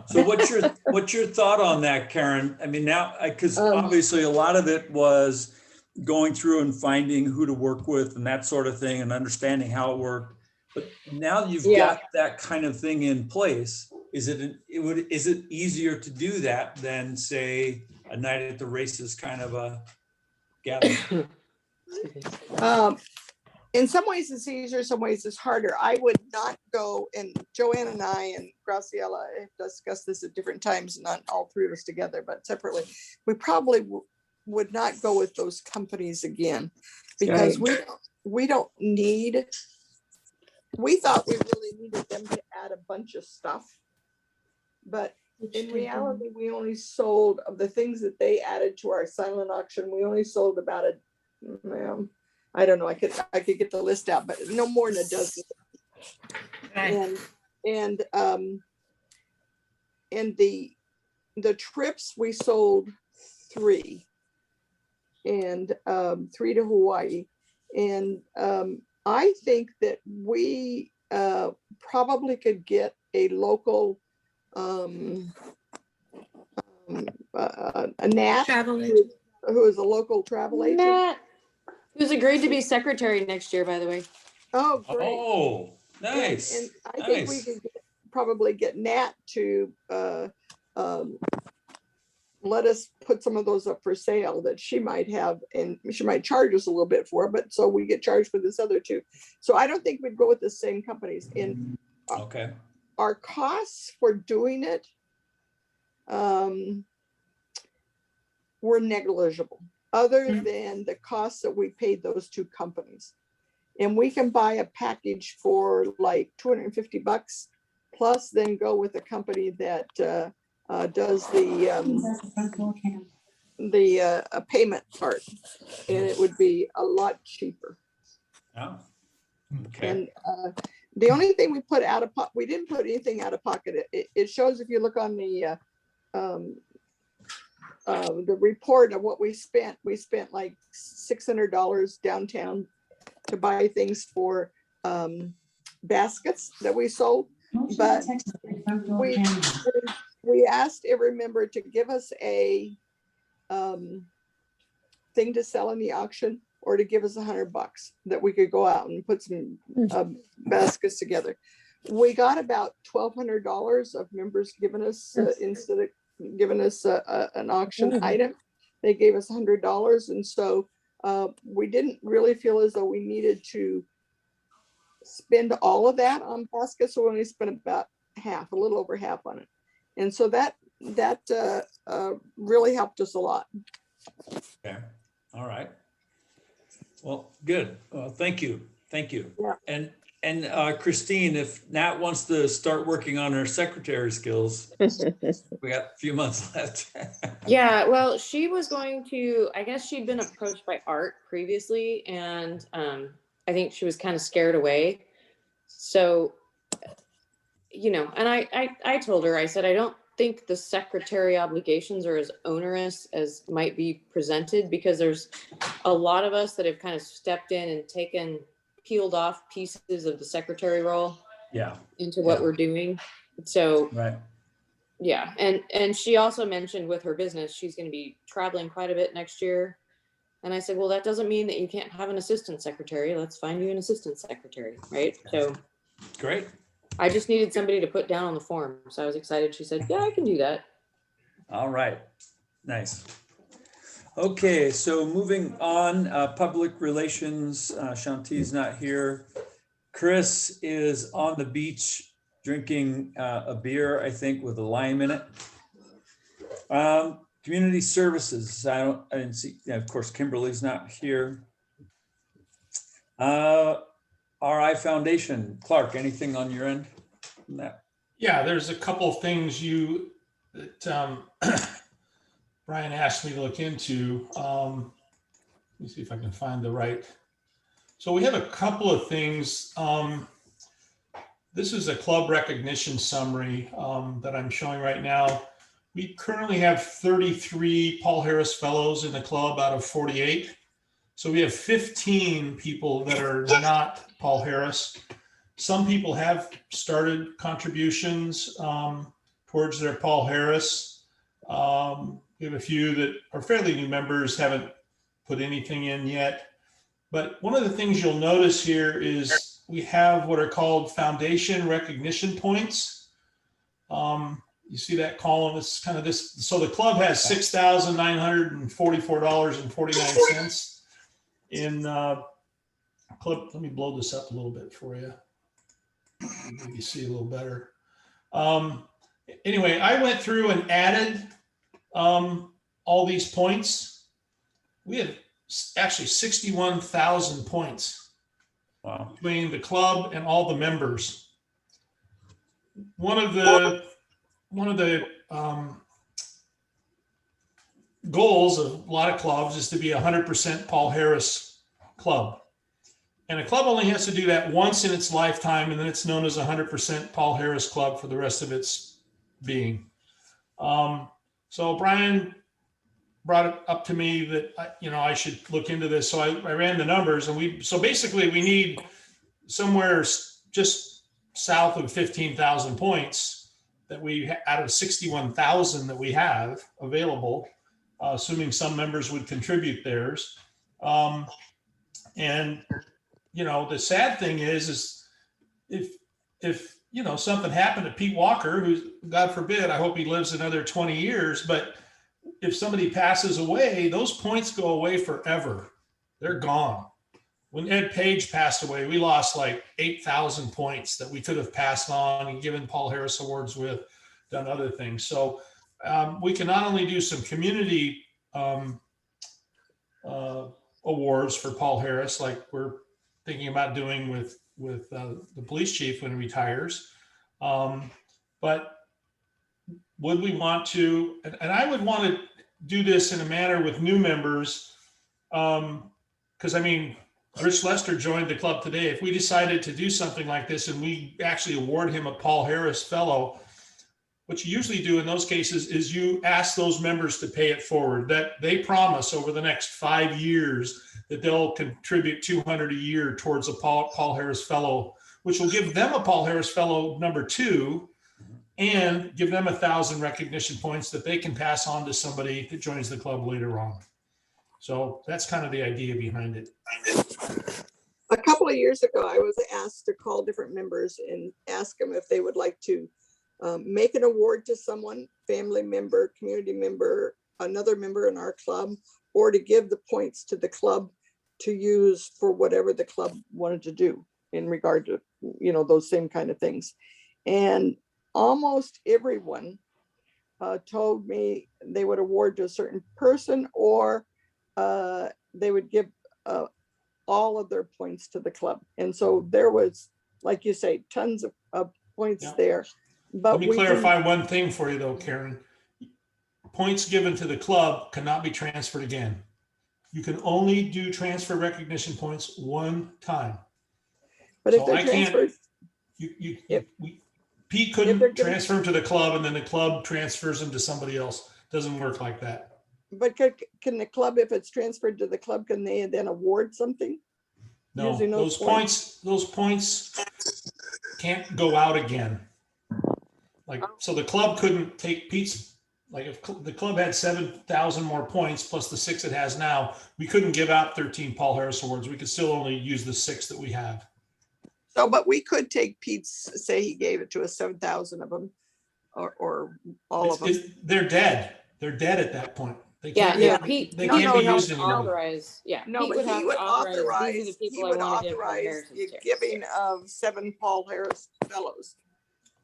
So what's your thought on that, Karen? I mean, now, because obviously a lot of it was going through and finding who to work with and that sort of thing and understanding how it worked. But now you've got that kind of thing in place. Is it easier to do that than, say, a night at the races kind of a gathering? In some ways it's easier, some ways it's harder. I would not go, and Joanne and I and Graciela have discussed this at different times, not all three of us together, but separately. We probably would not go with those companies again because we don't need, we thought we really needed them to add a bunch of stuff. But in reality, we only sold, of the things that they added to our silent auction, we only sold about I don't know, I could get the list out, but no more than a dozen. Right. And the trips, we sold 3, and 3 to Hawaii. And I think that we probably could get a local a Nat Travel agent. who is a local travel agent. Nat, who's agreed to be secretary next year, by the way. Oh, great. Oh, nice. And I think we could probably get Nat to let us put some of those up for sale that she might have, and she might charge us a little bit for, but so we get charged for this other 2. So I don't think we'd go with the same companies. And Okay. our costs for doing it were negligible, other than the costs that we paid those 2 companies. And we can buy a package for like $250 plus then go with a company that does the payment part, and it would be a lot cheaper. Oh, okay. And the only thing we put out of pocket, we didn't put anything out of pocket. It shows, if you look on the report of what we spent like $600 downtown to buy things for baskets that we sold. But we asked every member to give us a thing to sell in the auction, or to give us $100 that we could go out and put some baskets together. We got about $1,200 of members giving us, instead of giving us an auction item, they gave us $100. And so we didn't really feel as though we needed to spend all of that on baskets. So we only spent about half, a little over half on it. And so that really helped us a lot. Okay. All right. Well, good. Well, thank you. Thank you. Yeah. And Christine, if Nat wants to start working on her secretary skills, we got a few months left. Yeah, well, she was going to, I guess she'd been approached by Art previously, and I think she was kind of scared away. So, and I told her, I said, I don't think the secretary obligations are as onerous as might be presented, because there's a lot of us that have kind of stepped in and peeled off pieces of the secretary role into what we're doing. So, right. Yeah. And she also mentioned with her business, she's going to be traveling quite a bit next year. And I said, well, that doesn't mean that you can't have an assistant secretary. Let's find you an assistant secretary. Right. So Great. I just needed somebody to put down on the form. So I was excited. She said, yeah, I can do that. All right. Nice. Okay. So moving on, public relations, Shanti's not here. Chris is on the beach drinking a beer, I think, with a lime in it. Community services, I didn't see, of course, Kimberly's not here. RI Foundation, Clark, anything on your end? Yeah, there's a couple of things that Brian asked me to look into. Let me see if I can find the right. So we have a couple of things. this is a club recognition summary that I'm showing right now. We currently have 33 Paul Harris Fellows in the club out of 48. So we have 15 people that are not Paul Harris. Some people have started contributions towards their Paul Harris. We have a few that are fairly new members, haven't put anything in yet. But one of the things you'll notice here is we have what are called foundation recognition points. You see that column, it's kind of this. So the club has $6,944.49 in club. Let me blow this up a little bit for you. Maybe see a little better. Anyway, I went through and added all these points. We have actually 61,000 points. Wow. Between the club and all the members. One of the goals of a lot of clubs is to be 100% Paul Harris club. And a club only has to do that once in its lifetime, and then it's known as 100% Paul Harris club for the rest of its being. So Brian brought it up to me that I should look into this. So I ran the numbers, and we basically we need somewhere just south of 15,000 points that we out of 61,000 that we have available, assuming some members would contribute theirs. And the sad thing is if something happened to Pete Walker, who's, God forbid, I hope he lives another 20 years, but if somebody passes away, those points go away forever. They're gone. When Ed Page passed away, we lost like 8,000 points that we could have passed on and given Paul Harris awards with, done other things. So we can not only do some community awards for Paul Harris, like we're thinking about doing with the police chief when he retires, but would we want to, and I would want to do this in a manner with new members, because Rich Lester joined the club today. If we decided to do something like this and we actually award him a Paul Harris Fellow, what you usually do in those cases is you ask those members to pay it forward, that they promise over the next 5 years that they'll contribute $200 a year towards a Paul Harris Fellow, which will give them a Paul Harris Fellow #2 and give them 1,000 recognition points that they can pass on to somebody that joins the club later on. So that's kind of the idea behind it. A couple of years ago, I was asked to call different members and ask them if they would like to make an award to someone, family member, community member, another member in our club, or to give the points to the club to use for whatever the club wanted to do in regard to, those same kind of things. And almost everyone told me they would award to a certain person, or they would give all of their points to the club. And so there was, like you say, tons of points there. But let me clarify one thing for you though, Karen. Points given to the club cannot be transferred again. You can only do transfer recognition points one time. But So if they're transferred, Pete couldn't transfer them to the club and then the club transfers them to somebody else. Doesn't work like that. but can the club, if it's transferred to the club, can they then award something? No, Using those points can't go out again. So the club couldn't take Pete's, like if the club had 7,000 more points plus the 6 it has now, we couldn't give out 13 Paul Harris Awards. We could still only use the 6 that we have. So, but we could take Pete's, say he gave it to us, 7,000 of them, or all of them. They're dead. They're dead at that point. They Yeah, can't, no, they, Pete. they Pete can't be would used have to anymore. authorize. Yeah, No, Pete but would have he would to authorize. authorize, These are the he people I would want to give Paul authorize Harris the to. giving of 7 Paul Harris Fellows.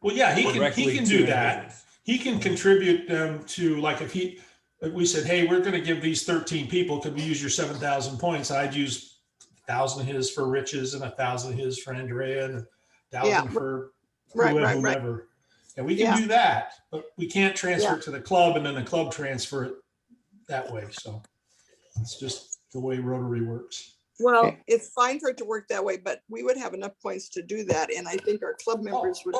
Well, yeah, he Directly can to do that. individuals. He can contribute them to, like if we said, hey, we're going to give these 13 people, could we use your 7,000 points? I'd use 1,000 of his for Rich's and 1,000 of his for Andrea and 1,000 for whomever. And we can do that, but we can't transfer it to the club and then the club transfer it that way. So it's just the way Rotary works. Well, Okay. it's fine for it to work that way, but we would have enough points to do that. And I think our club members would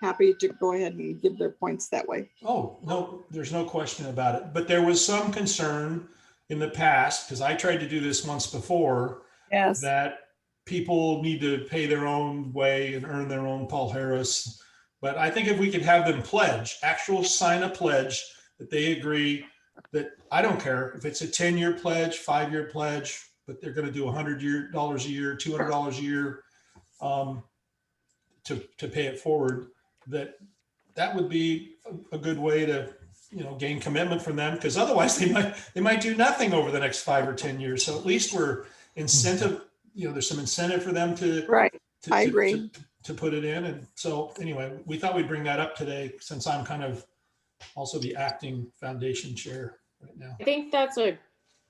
happy to go ahead and give their points that way. Oh, no, there's no question about it. But there was some concern in the past, because I tried to do this once before, Yes. that people need to pay their own way and earn their own Paul Harris. But I think if we could have them sign a pledge that they agree that, I don't care if it's a 10-year pledge, 5-year pledge, but they're going to do $100 a year, $200 a year to pay it forward, that would be a good way to, gain commitment from them, because otherwise they might do nothing over the next 5 or 10 years. So at least we're incentive, there's some incentive for them to, Right. I to agree. put it in. And so anyway, we thought we'd bring that up today, since I'm kind of also the acting foundation chair right now. I think that's a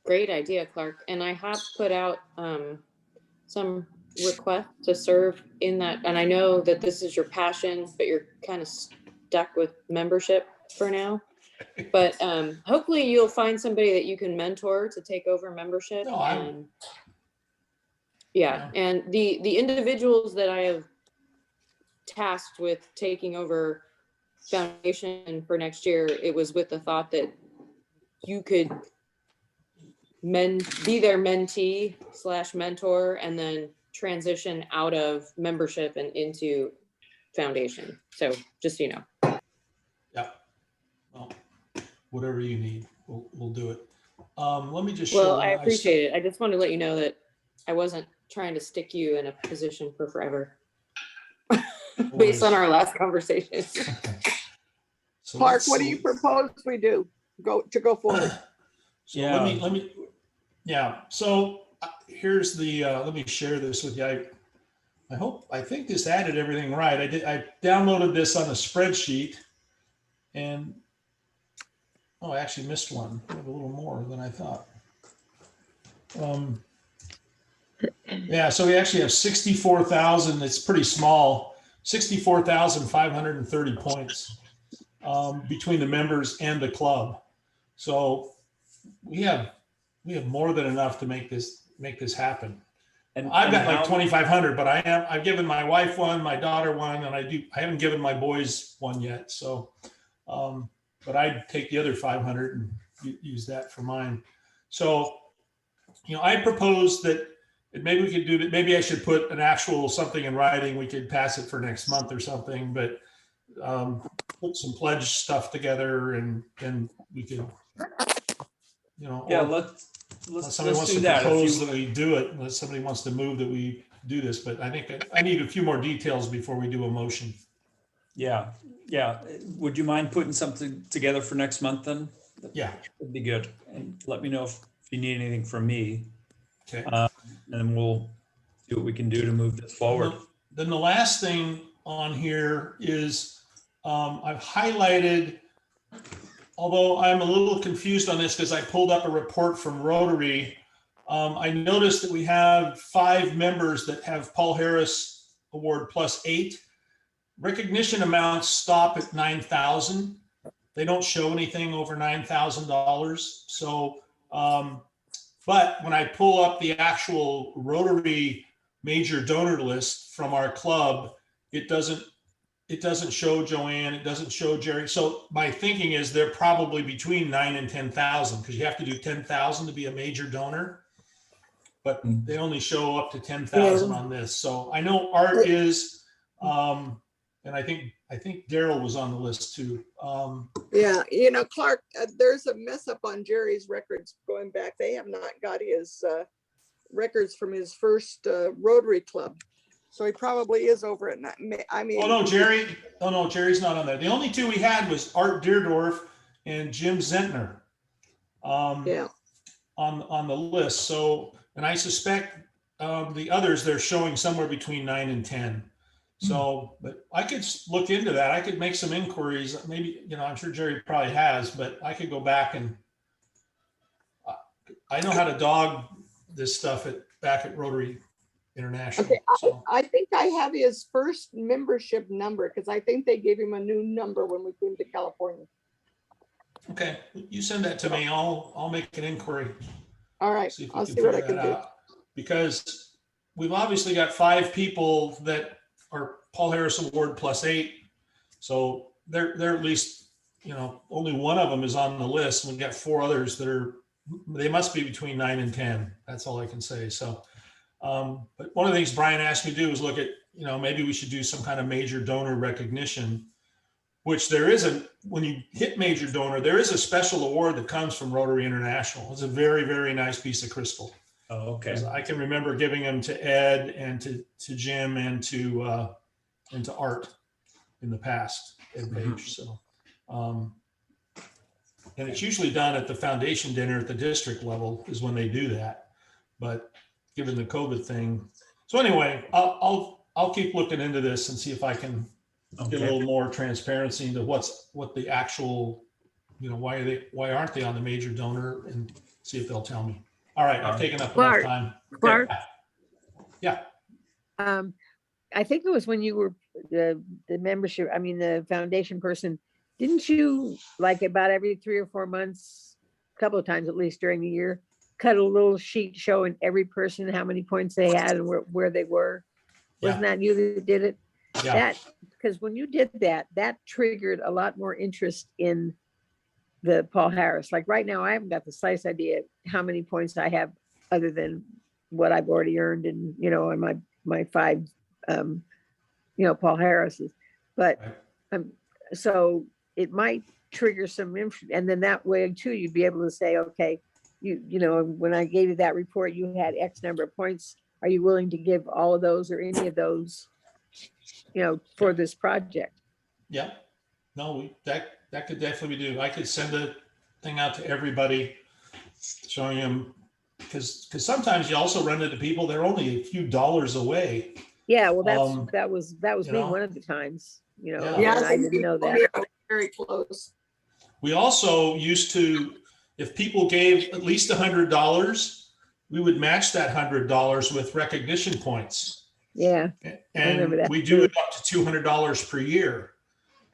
great idea, Clark. And I have put out some requests to serve in that. And I know that this is your passion, but you're kind of stuck with membership for now. But hopefully you'll find somebody that you can mentor to take over membership. No, And the individuals that I have tasked with taking over foundation for next year, it was with the thought that you could be their mentee / mentor, and then transition out of membership and into foundation. So just, Yeah. Well, whatever you need, we'll do it. Let me just Well, show. I appreciate it. I just wanted to let you know that I wasn't trying to stick you in a position for forever based on our last conversation. So Clark, let's what do see. you propose we do? Go forward? So let me, so here's the, let me share this with you. I think this added everything right. I downloaded this on a spreadsheet, and, I actually missed one. I have a little more than I thought. So we actually have 64,000, it's pretty small, 64,530 points between the members and the club. So we have more than enough to make this happen. And I've got like 2,500, but I've given my wife one, my daughter one, and I haven't given my boys one yet. So, but I'd take the other 500 and use that for mine. So, I propose that maybe we could do that. Maybe I should put an actual something in writing. We could pass it for next month or something, but put some pledge stuff together, and we could, let's somebody wants do to that. propose that we do it, unless somebody wants to move that we do this, but I think I need a few more details before we do a motion. Yeah. Would you mind putting something together for next month then? Yeah. That'd be good. And let me know if you need anything from me. Okay. And then we'll see what we can do to move this forward. Then the last thing on here is I've highlighted, although I'm a little confused on this because I pulled up a report from Rotary. I noticed that we have 5 members that have Paul Harris Award +8. Recognition amounts stop at $9,000. They don't show anything over $9,000. So, but when I pull up the actual Rotary major donor list from our club, it doesn't show Joanne, it doesn't show Jerry. So my thinking is they're probably between 9 and 10,000, because you have to do 10,000 to be a major donor, but they only show up to 10,000 on this. So I know Art is, and I think Daryl was on the list too. Yeah, Clark, there's a mess up on Jerry's records going back. They have not got his records from his first Rotary Club. So he probably is over at, Jerry's not on there. The only 2 we had was Art Deerdorf and Jim Zentner on the list. So, and I suspect the others, they're showing somewhere between 9 and 10. So, but I could look into that. I could make some inquiries. Maybe, I'm sure Jerry probably has, but I could go back and I know how to dog this stuff back at Rotary International. Okay, so. I think I have his first membership number, because I think they gave him a new number when we came to California. Okay, you send that to me. I'll make an inquiry. All right, I'll see what I can do. because we've obviously got 5 people that are Paul Harris Award +8. So they're at least, only one of them is on the list. We've got 4 others that they must be between 9 and 10. That's all I can say. So, but one of the things Brian asked me to do was look at, maybe we should do some kind of major donor recognition, which there isn't. When you hit major donor, there is a special award that comes from Rotary International. It's a very, very nice piece of crystal. Oh, okay. I can remember giving them to Ed and to Jim and to Art in the past, Ed Page. So, and it's usually done at the foundation dinner at the district level is when they do that. But given the COVID thing, so anyway, I'll keep looking into this and see if I can get a little more transparency into what the actual, why aren't they on the major donor, and see if they'll tell me. All right, I've taken up enough time. Clark? Yeah. I think it was when you were the membership, the foundation person, didn't you, like about every 3 or 4 months, a couple of times at least during the year, cut a little sheet showing every person how many points they had and where they were? Wasn't that you that did it? Yeah. Because when you did that, that triggered a lot more interest in the Paul Harris. Like right now, I haven't got the slightest idea how many points I have other than what I've already earned and, on my 5, Paul Harris's. But so it might trigger some and then that way too, you'd be able to say, okay, when I gave you that report, you had X number of points. Are you willing to give all of those or any of those, for this project? Yeah. No, that could definitely be do. I could send a thing out to everybody showing them, because sometimes you also run into people, they're only a few dollars away. Yeah, well, that was me one of the times, and I didn't know that. Very close. We also used to, if people gave at least $100, we would match that $100 with recognition points. Yeah. And we do it up to $200 per year.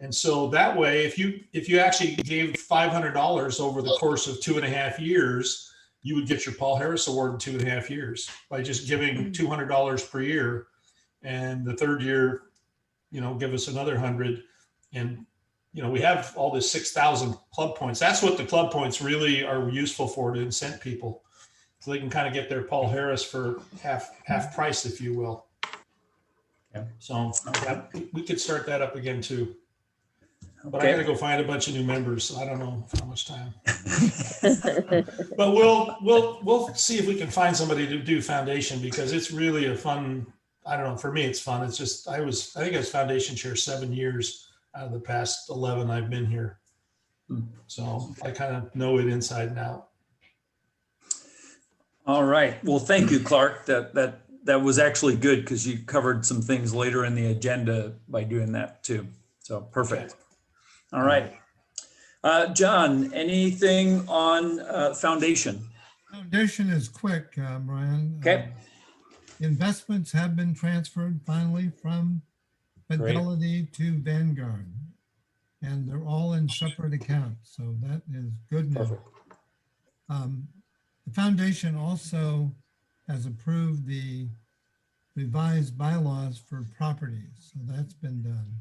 And so that way, if you actually gave $500 over the course of 2.5 years, you would get your Paul Harris Award in 2.5 years by just giving $200 per year. And the third year, give us another 100. And, we have all this 6,000 club points. That's what the club points really are useful for, to incent people. So they can kind of get their Paul Harris for half price, if you will. Yeah. So we could start that up again too. But I gotta go find a bunch of new members. So I don't know how much time. But we'll see if we can find somebody to do foundation, because it's really a fun. I don't know. For me, it's fun. It's just I think I was foundation chair 7 years out of the past 11 I've been here. So I kind of know it inside and out. All right. Well, thank you, Clark. That was actually good, because you covered some things later in the agenda by doing that too. So perfect. All right. John, anything on foundation? Foundation is quick, Brian. Okay. Investments have been transferred finally from Fidelity to Vanguard, and they're all in separate accounts. So that is good news. Perfect. The foundation also has approved the revised bylaws for properties. So that's been done.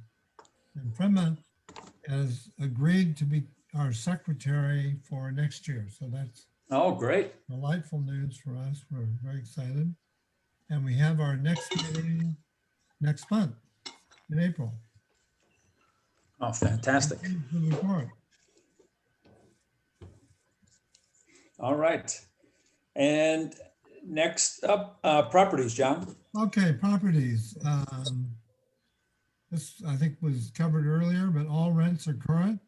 And Prema has agreed to be our secretary for next year. So that's Great. delightful news for us. We're very excited. And we have our next meeting next month in April. Oh, fantastic. All right. And next up, properties, John. Okay, properties. This I think was covered earlier, but all rents are current.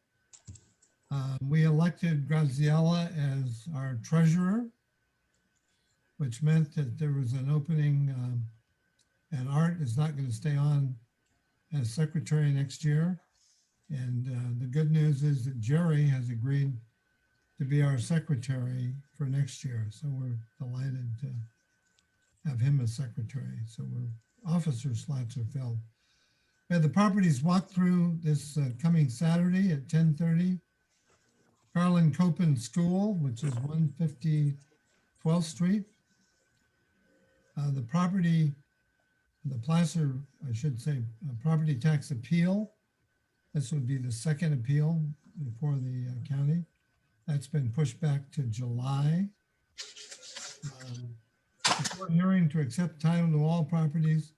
We elected Graziella as our treasurer, which meant that there was an opening, and Art is not going to stay on as secretary next year. And the good news is that Jerry has agreed to be our secretary for next year. So we're delighted to have him as secretary. So officer slots are filled. We have the properties walkthrough this coming Saturday at 10:30. Carlin Copen School, which is 150 12th Street. The property, the Placer, I should say, property tax appeal. This would be the second appeal before the county. That's been pushed back to July. The court hearing to accept title to all properties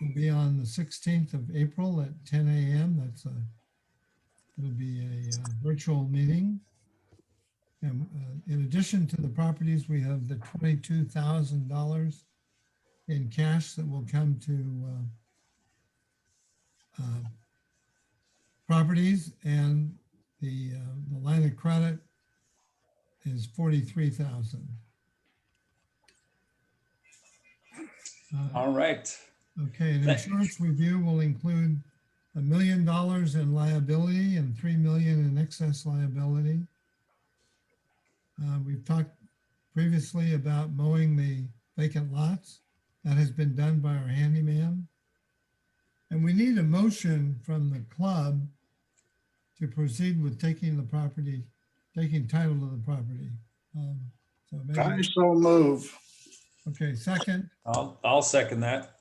will be on the 16th of April at 10 a.m. It'll be a virtual meeting. And in addition to the properties, we have the $22,000 in cash that will come to properties, and the line of credit is 43,000. All right. Okay, an insurance review will include $1 million in liability and $3 million in excess liability. We've talked previously about mowing the vacant lots. That has been done by our handyman. And we need a motion from the club to proceed with taking the property, taking title to the property. So I maybe, so move. okay, second. I'll second that.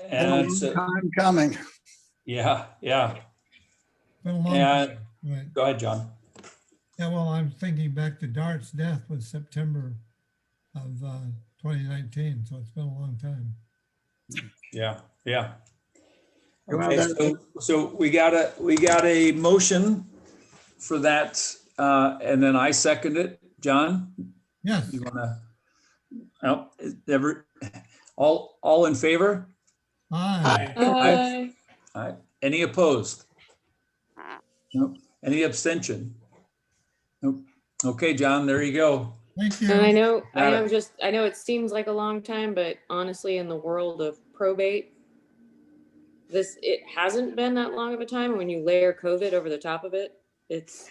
And so, Time coming. yeah. Been a long, And right. go ahead, John. Yeah, well, I'm thinking back to Dart's death was September of 2019, so it's been a long time. Yeah. Well, Okay, so we got a motion for that, and then I second it. John, Yes, you wanna, all in favor? aye. Aye. Bye. Aye. Any opposed? Nope. Any abstention? Nope. Okay, John, there you go. Thank And I you. know, Got it. I know it seems like a long time, but honestly, in the world of probate, it hasn't been that long of a time. When you layer COVID over the top of it, it's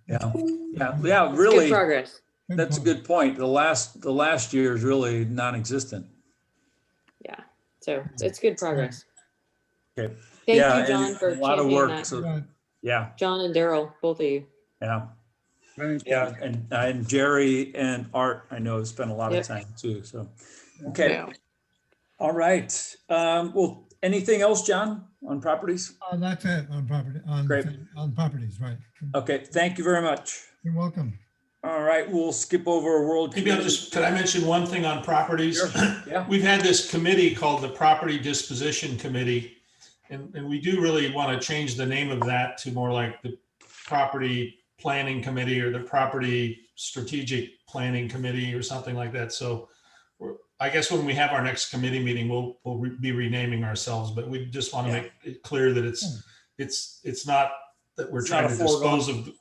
Yeah, good really, progress. that's a point. good point. The last year is really non-existent. Yeah, so it's good progress. Okay. Thank Yeah, you, and John, for a lot of championing work. that. So, Right. yeah, John and Daryl, both of you. yeah. Thank you. Yeah, and Jerry and Art, I know, have spent a lot of Yep. time too, so, okay, Yeah. all right. Well, anything else, John, on properties? That's it on property, Great. on properties, right. Okay, thank you very much. You're welcome. All right, we'll skip over World. Maybe could I mention one thing on properties? Sure. Yeah, We've had this committee called the Property Disposition Committee. And we do really want to change the name of that to more like the Property Planning Committee or the Property Strategic Planning Committee or something like that. So I guess when we have our next committee meeting, we'll be renaming ourselves, but we just want to make it clear that it's not that we're It's trying not to a foregone- dispose of,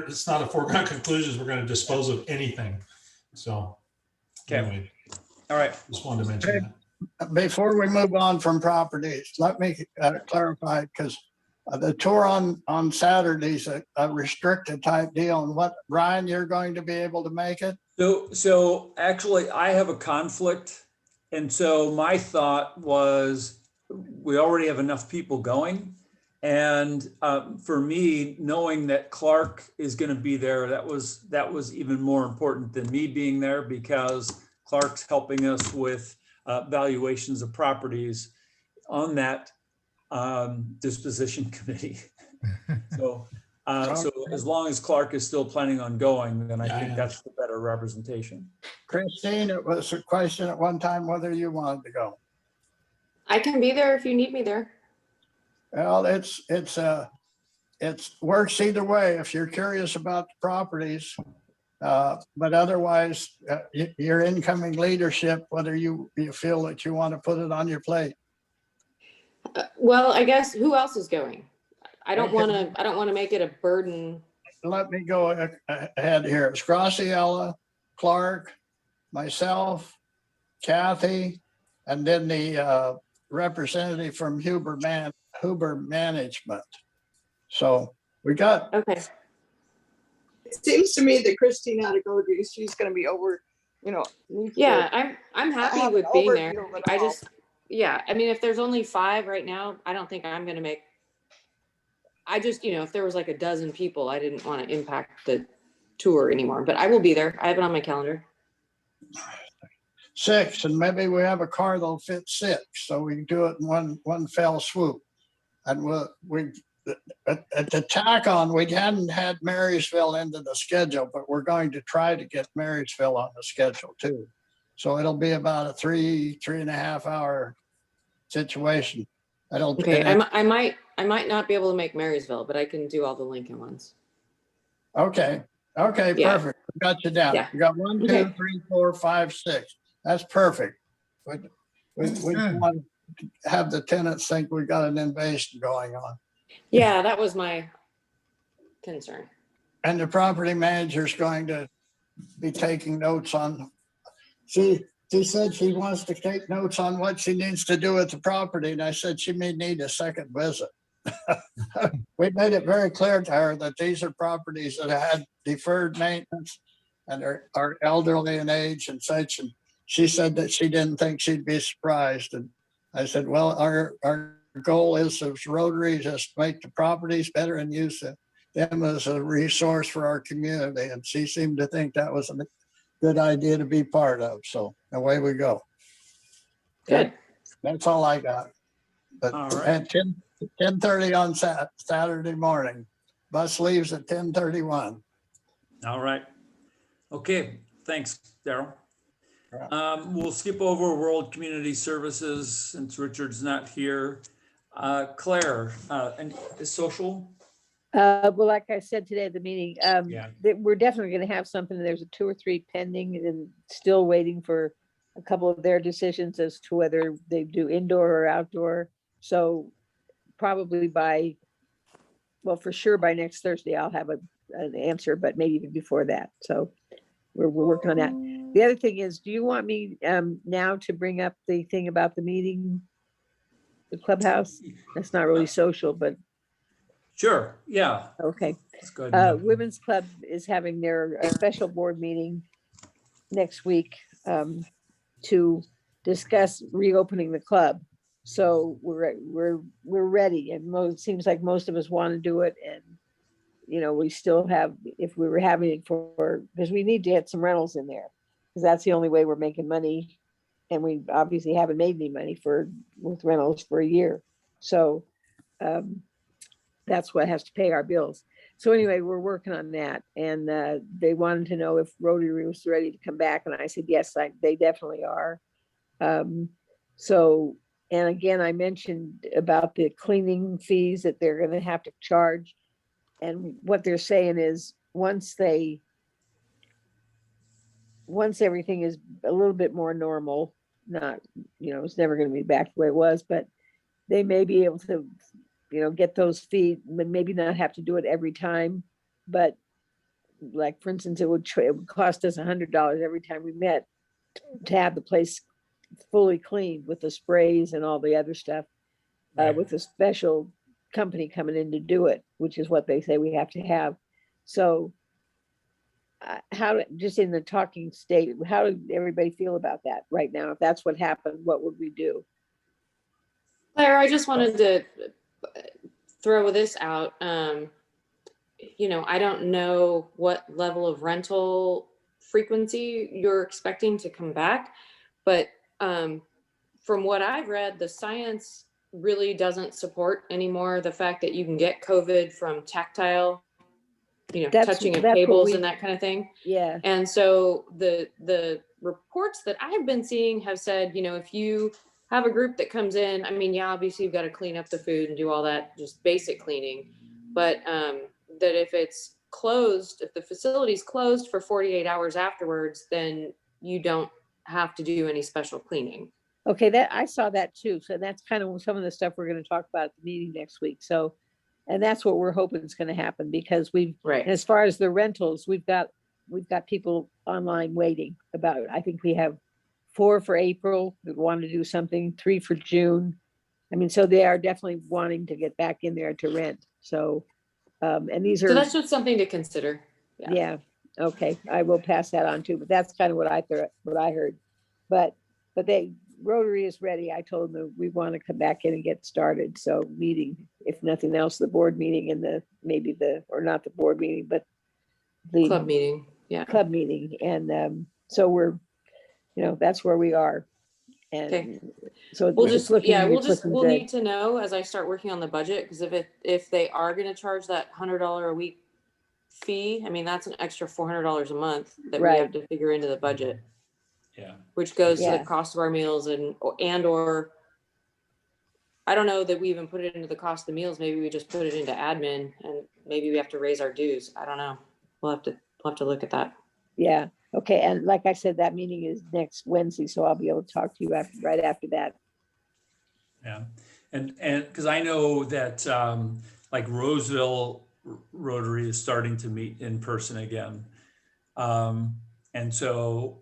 it's not a foregone conclusion, we're going to dispose of anything. So Okay. anyway, all right. just wanted to mention that. Before we move on from properties, let me clarify, because the tour on Saturday's a restricted type deal. And what, Ryan, you're going to be able to make it? So actually, I have a conflict. And so my thought was, we already have enough people going. And for me, knowing that Clark is going to be there, that was even more important than me being there, because Clark's helping us with valuations of properties on that disposition committee. So as long as Clark is still planning on going, then I Yeah, think yeah. that's the better representation. Christine, it was a question at one time whether you wanted to go. I can be there if you need me there. Well, it's works either way if you're curious about the properties. But otherwise, your incoming leadership, whether you feel that you want to put it on your plate. Well, I guess who else is going? I don't Okay. want to make it a burden. Let me go ahead here. It's Graciela, Clark, myself, Kathy, and then the representative from Huber Management. So we got, Okay. It seems to me that Christine ought to go. She's going to be over, needs to Yeah, I'm happy have with an being there. overview of it I all. just, yeah, I mean, if there's only 5 right now, I don't think I'm gonna make. I just, if there was like a dozen people, I didn't want to impact the tour anymore, but I will be there. I have it on my calendar. 6, and maybe we have a car that'll fit 6, so we can do it in one fell swoop. And we at the tack on, we hadn't had Marysville into the schedule, but we're going to try to get Marysville on the schedule too. So it'll be about a 3.5 hour situation. Okay, I might not be able to make Marysville, but I can do all the Lincoln ones. Okay, Yeah. perfect. We got you down. Yeah. You got 1, 2, Okay. 3, 4, 5, 6. That's perfect. We Good. want to have the tenants think we got an invasion going on. Yeah, that was my concern. And the property manager's going to be taking notes on, she said she wants to take notes on what she needs to do with the property. And I said she may need a second visit. We made it very clear to her that these are properties that had deferred maintenance and are elderly in age and such. And she said that she didn't think she'd be surprised. And I said, well, our goal is as Rotary just make the properties better and use them as a resource for our community. And she seemed to think that was a good idea to be part of. So away we go. Good. That's all I got. But All right. at 10:30 on Saturday morning, bus leaves at 10:31. All right. Okay, thanks, Daryl. Right. We'll skip over World Community Services since Richard's not here. Claire, and social? Well, like I said today at the meeting, Yeah. that we're definitely gonna have something. There's a 2 or 3 pending and still waiting for a couple of their decisions as to whether they do indoor or outdoor. So probably well, for sure by next Thursday, I'll have an answer, but maybe even before that. So we're working on that. The other thing is, do you want me now to bring up the thing about the meeting? The clubhouse? That's not really social, but Sure, yeah. okay. Let's go ahead and have- Women's Club is having their special board meeting next week to discuss reopening the club. So we're ready, and it seems like most of us want to do it. And we still have, if we were having it because we need to get some rentals in there, because that's the only way we're making money. And we obviously haven't made any money with rentals for a year. So that's what has to pay our bills. So anyway, we're working on that. And they wanted to know if Rotary was ready to come back. And I said, yes, they definitely are. And again, I mentioned about the cleaning fees that they're going to have to charge. And what they're saying is once everything is a little bit more normal, not, it's never going to be back the way it was, but they may be able to, get those fees, maybe not have to do it every time. But like, for instance, it would cost us $100 every time we met to have the place fully cleaned with the sprays and all the other stuff, Right. with a special company coming in to do it, which is what they say we have to have. So just in the talking state, how did everybody feel about that right now? If that's what happened, what would we do? Claire, I just wanted to throw this out. I don't know what level of rental frequency you're expecting to come back, but from what I've read, the science really doesn't support anymore the fact that you can get COVID from tactile, touching of that's what tables we- and that kind of thing. Yeah, And so the reports that I've been seeing have said, if you have a group that comes in, obviously you've got to clean up the food and do all that, just basic cleaning. But that if it's closed, if the facility's closed for 48 hours afterwards, then you don't have to do any special cleaning. okay, I saw that too. So that's kind of some of the stuff we're going to talk about at the meeting next week. So, and that's what we're hoping is going to happen, because Right. as far as the rentals, we've got people online waiting I think we have 4 for April that want to do something, 3 for June. So they are definitely wanting to get back in there to rent. So, and these are. So that's just something to consider. Yeah. Okay. I will pass that on too, but that's kind of what I heard. But Rotary is ready. I told them that we want to come back in and get started. So meeting, if nothing else, the board meeting and or not the board meeting, but the Club meeting. Yeah. club meeting. And so we're that's where we are. Okay. And so We'll it's just, looking, yeah, it's looking we'll good. need to know as I start working on the budget, because if they are gonna charge that $100 a week fee, I mean, that's an extra $400 a month that we Right. have to figure into the budget, Yeah. which goes to Yeah. the cost of our meals or I don't know that we even put it into the cost of the meals. Maybe we just put it into admin, and maybe we have to raise our dues. I don't know. We'll have to look at that. Yeah. Okay. And like I said, that meeting is next Wednesday, so I'll be able to talk to you right after that. Yeah, and because I know that like Roseville Rotary is starting to meet in person again. And so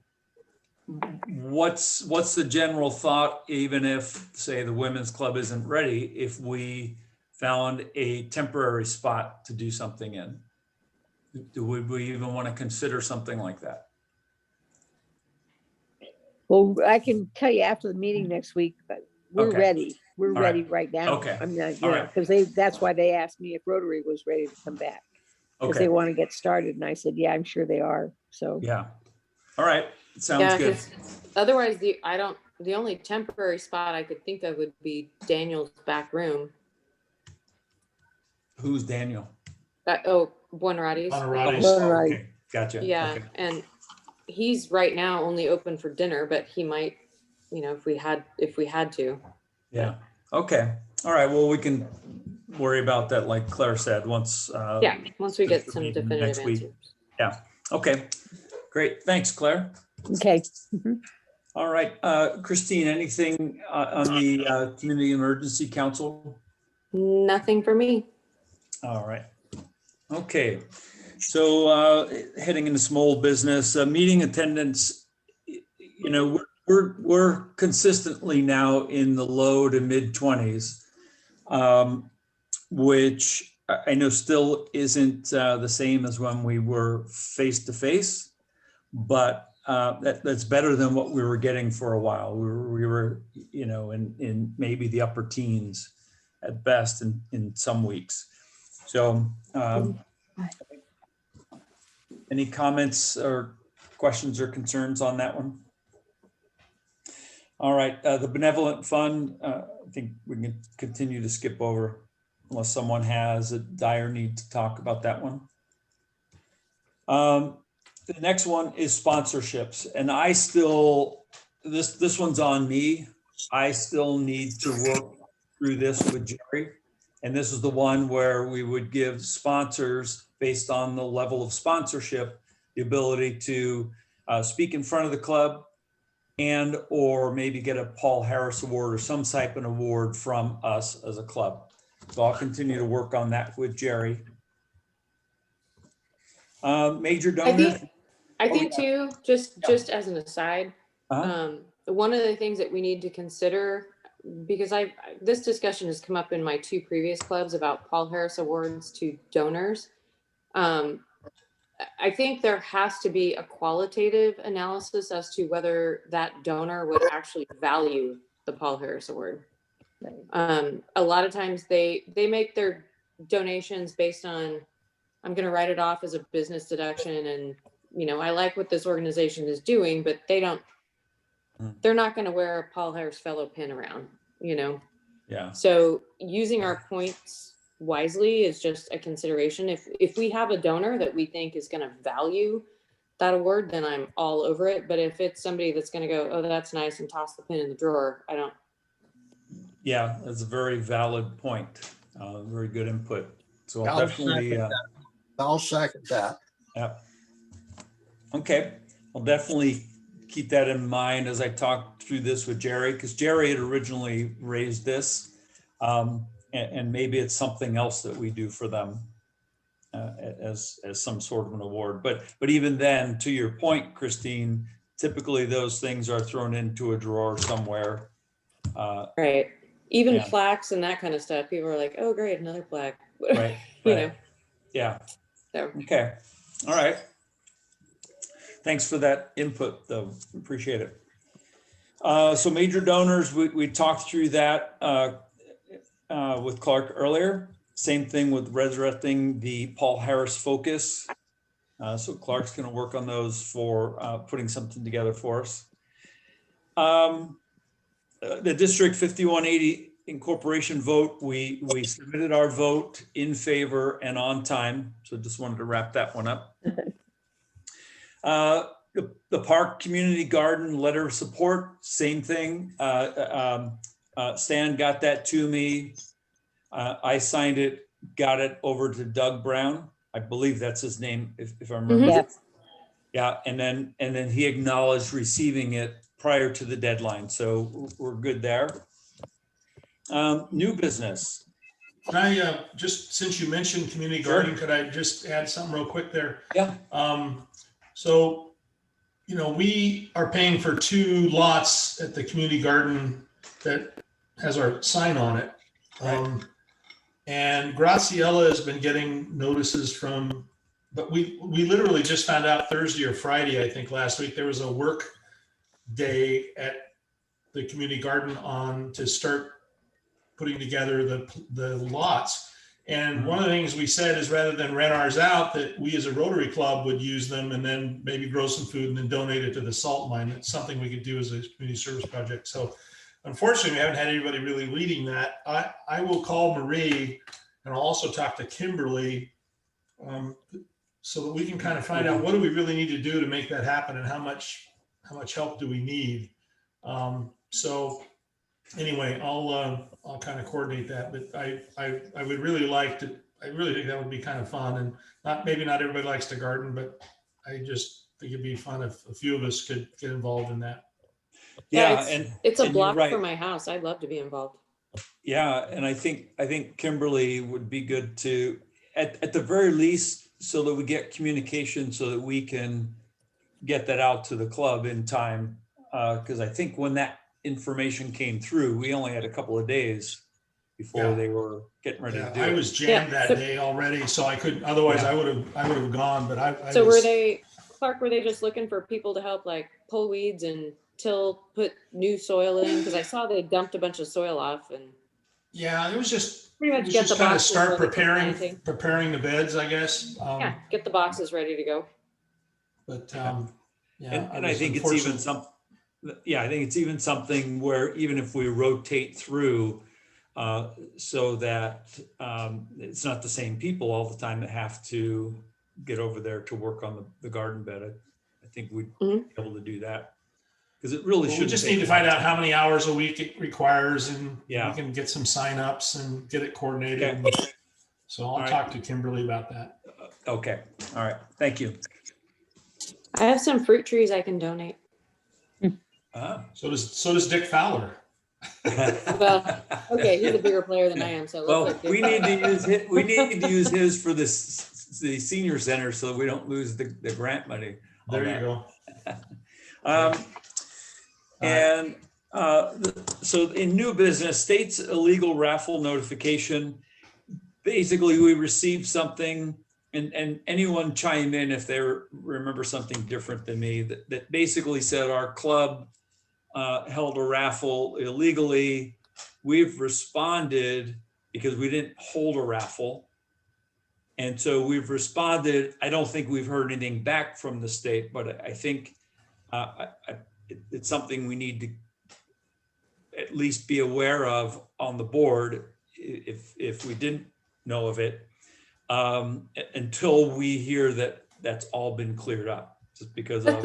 what's the general thought, even if, say, the women's club isn't ready, if we found a temporary spot to do something in? Would we even want to consider something like that? Well, I can tell you after the meeting next week, but we're Okay. ready. We're All right. ready right now. Okay. I'm not, All right. because that's why they asked me if Rotary was ready to come back. Because Okay, they want to get started. And I said, yeah, I'm sure they are. So, yeah. All right, sounds Yeah, good. 'cause otherwise the only temporary spot I could think of would be Daniel's back room. Who's Daniel? Buonarroti's. Buonarroti's. Well, right. Okay, gotcha. Yeah, Okay. and he's right now only open for dinner, but he might, if we had to. Yeah, okay. All right, well, we can worry about that, like Claire said, once. Yeah, once we get the some meeting definitive next week. answers. Okay, great. Thanks, Claire. okay. Mhm. All right, Christine, anything on the Community Emergency Council? Nothing for me. All right. Okay, so heading into small business, meeting attendance, we're consistently now in the low to mid 20s, which I know still isn't the same as when we were face to face, but that's better than what we were getting for a while. We were in maybe the upper teens at best in some weeks. So any comments or questions or concerns on that one? All right, the benevolent fund, I think we can continue to skip over unless someone has a dire need to talk about that one. The next one is sponsorships, and I still, this one's on me. I still need to work through this with Jerry. And this is the one where we would give sponsors, based on the level of sponsorship, the ability to speak in front of the club and or maybe get a Paul Harris Award or some type of award from us as a club. So I'll continue to work on that with Jerry. Major donors. I think yeah. too, just as an aside, Uh-huh. one of the things that we need to consider, because this discussion has come up in my 2 previous clubs about Paul Harris Awards to donors. I think there has to be a qualitative analysis as to whether that donor would actually value the Paul Harris Award. A lot of times they make their donations based on, I'm going to write it off as a business deduction, and I like what this organization is doing, but they're not going to wear a Paul Harris Fellow pin around, Yeah. So using our points wisely is just a consideration. If we have a donor that we think is going to value that award, then I'm all over it. But if it's somebody that's going to go, oh, that's nice, and toss the pin in the drawer, I don't. Yeah, that's a very valid point. Very good input. So I'll I'll definitely, second that. I'll second that. yeah. Okay, I'll definitely keep that in mind as I talk through this with Jerry, because Jerry had originally raised this. And maybe it's something else that we do for them as some sort of an award. But even then, to your point, Christine, typically those things are thrown into a drawer somewhere. Right. Even Yeah. plaques and that kind of stuff. People are like, oh, great, another plaque. Right. You right. know. Yeah. So. Okay. All right. Thanks for that input, though. Appreciate it. So major donors, we talked through that with Clark earlier. Same thing with resurrecting the Paul Harris focus. So Clark's going to work on those for putting something together for us. The District 5180 incorporation vote, we submitted our vote in favor and on time. So just wanted to wrap that one up. The park community garden letter of support, same thing. Stan got that to me. I signed it, got it over to Doug Brown. I believe that's his name, if I remember. Yes. Yeah, and then he acknowledged receiving it prior to the deadline. So we're good there. New business. Can I, just since you mentioned community Sure. garden, could I just add something real quick there? Yeah. So, you know, we are paying for 2 lots at the community garden that has our sign on it. Right. And Graciela has been getting notices from, but we literally just found out Thursday or Friday, I think last week, there was a work day at the community garden to start putting together the lots. And one of the things we said is rather than rent ours out, that we as a Rotary Club would use them and then maybe grow some food and then donate it to the salt mine. It's something we could do as a community service project. So unfortunately, we haven't had anybody really leading that. I will call Marie and I'll also talk to Kimberly so that we can kind of find out what do we really need to do to make that happen and how much help do we need. So anyway, I'll kind of coordinate that, but I would really like to, I really think that would be kind of fun, and maybe not everybody likes to garden, but I just think it'd be fun if a few of us could get involved in that. Yeah, it's a and you're block right. from my house. I'd love to be involved. Yeah, and I think Kimberly would be good to, at the very least, so that we get communication so that we can get that out to the club in time. Because I think when that information came through, we only had a couple of days before Yeah. they were getting ready to do I it. was jammed that day already, so I couldn't, otherwise I would have gone, but I So was, Clark, were they just looking for people to help like pull weeds and put new soil in? Because I saw they dumped a bunch of soil off and yeah, it was just, pretty it much was get just the kind of boxes start ready for planting. preparing the beds, I guess. Yeah, get the boxes ready to go. But yeah. And I think it's even I think it's even something where even if we rotate through so that it's not the same people all the time that have to get over there to work on the garden bed. I think we'd be able to do that. Because it really should. We just need to find out how many hours a week it requires, and Yeah. we can get some signups and get it coordinated. Okay. So I'll All right. talk to Kimberly about that. Okay, all right, thank you. I have some fruit trees I can donate. So does Dick Fowler. Well, okay, he's a bigger player than I am, so it Well, looks like we need to use his for the senior center so we don't lose the grant money. on There you that. go. And so in new business, state's illegal raffle notification. Basically, we received something, and anyone chime in if they remember something different than me, that basically said our club held a raffle illegally. We've responded because we didn't hold a raffle. And so we've responded. I don't think we've heard anything back from the state, but I think it's something we need to at least be aware of on the board if we didn't know of it, until we hear that that's all been cleared up, just because of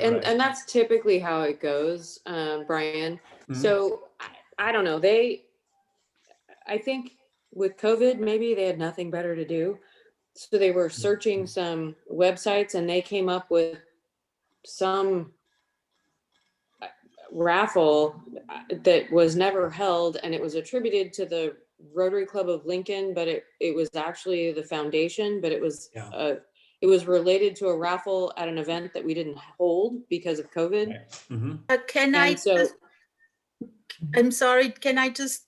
and that's typically how it goes, Brian. Mhm. So I don't know. I think with COVID, maybe they had nothing better to do. So they were searching some websites and they came up with some raffle that was never held, and it was attributed to the Rotary Club of Lincoln, but it was actually the foundation, but it was it was related to a raffle at an event that we didn't hold because of COVID. Can I And so just, I'm sorry, can I just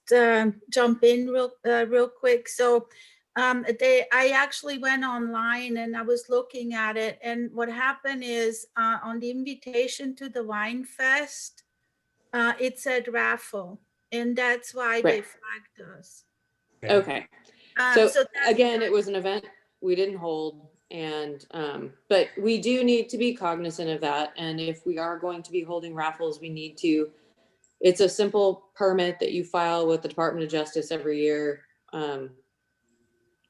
jump in real quick? So I actually went online and I was looking at it, and what happened is on the invitation to the Wine Fest, it said raffle, and that's why they flagged us. okay. So again, it was an event we didn't hold, And, but we do need to be cognizant of that. And if we are going to be holding raffles, we need to, it's a simple permit that you file with the Department of Justice every year.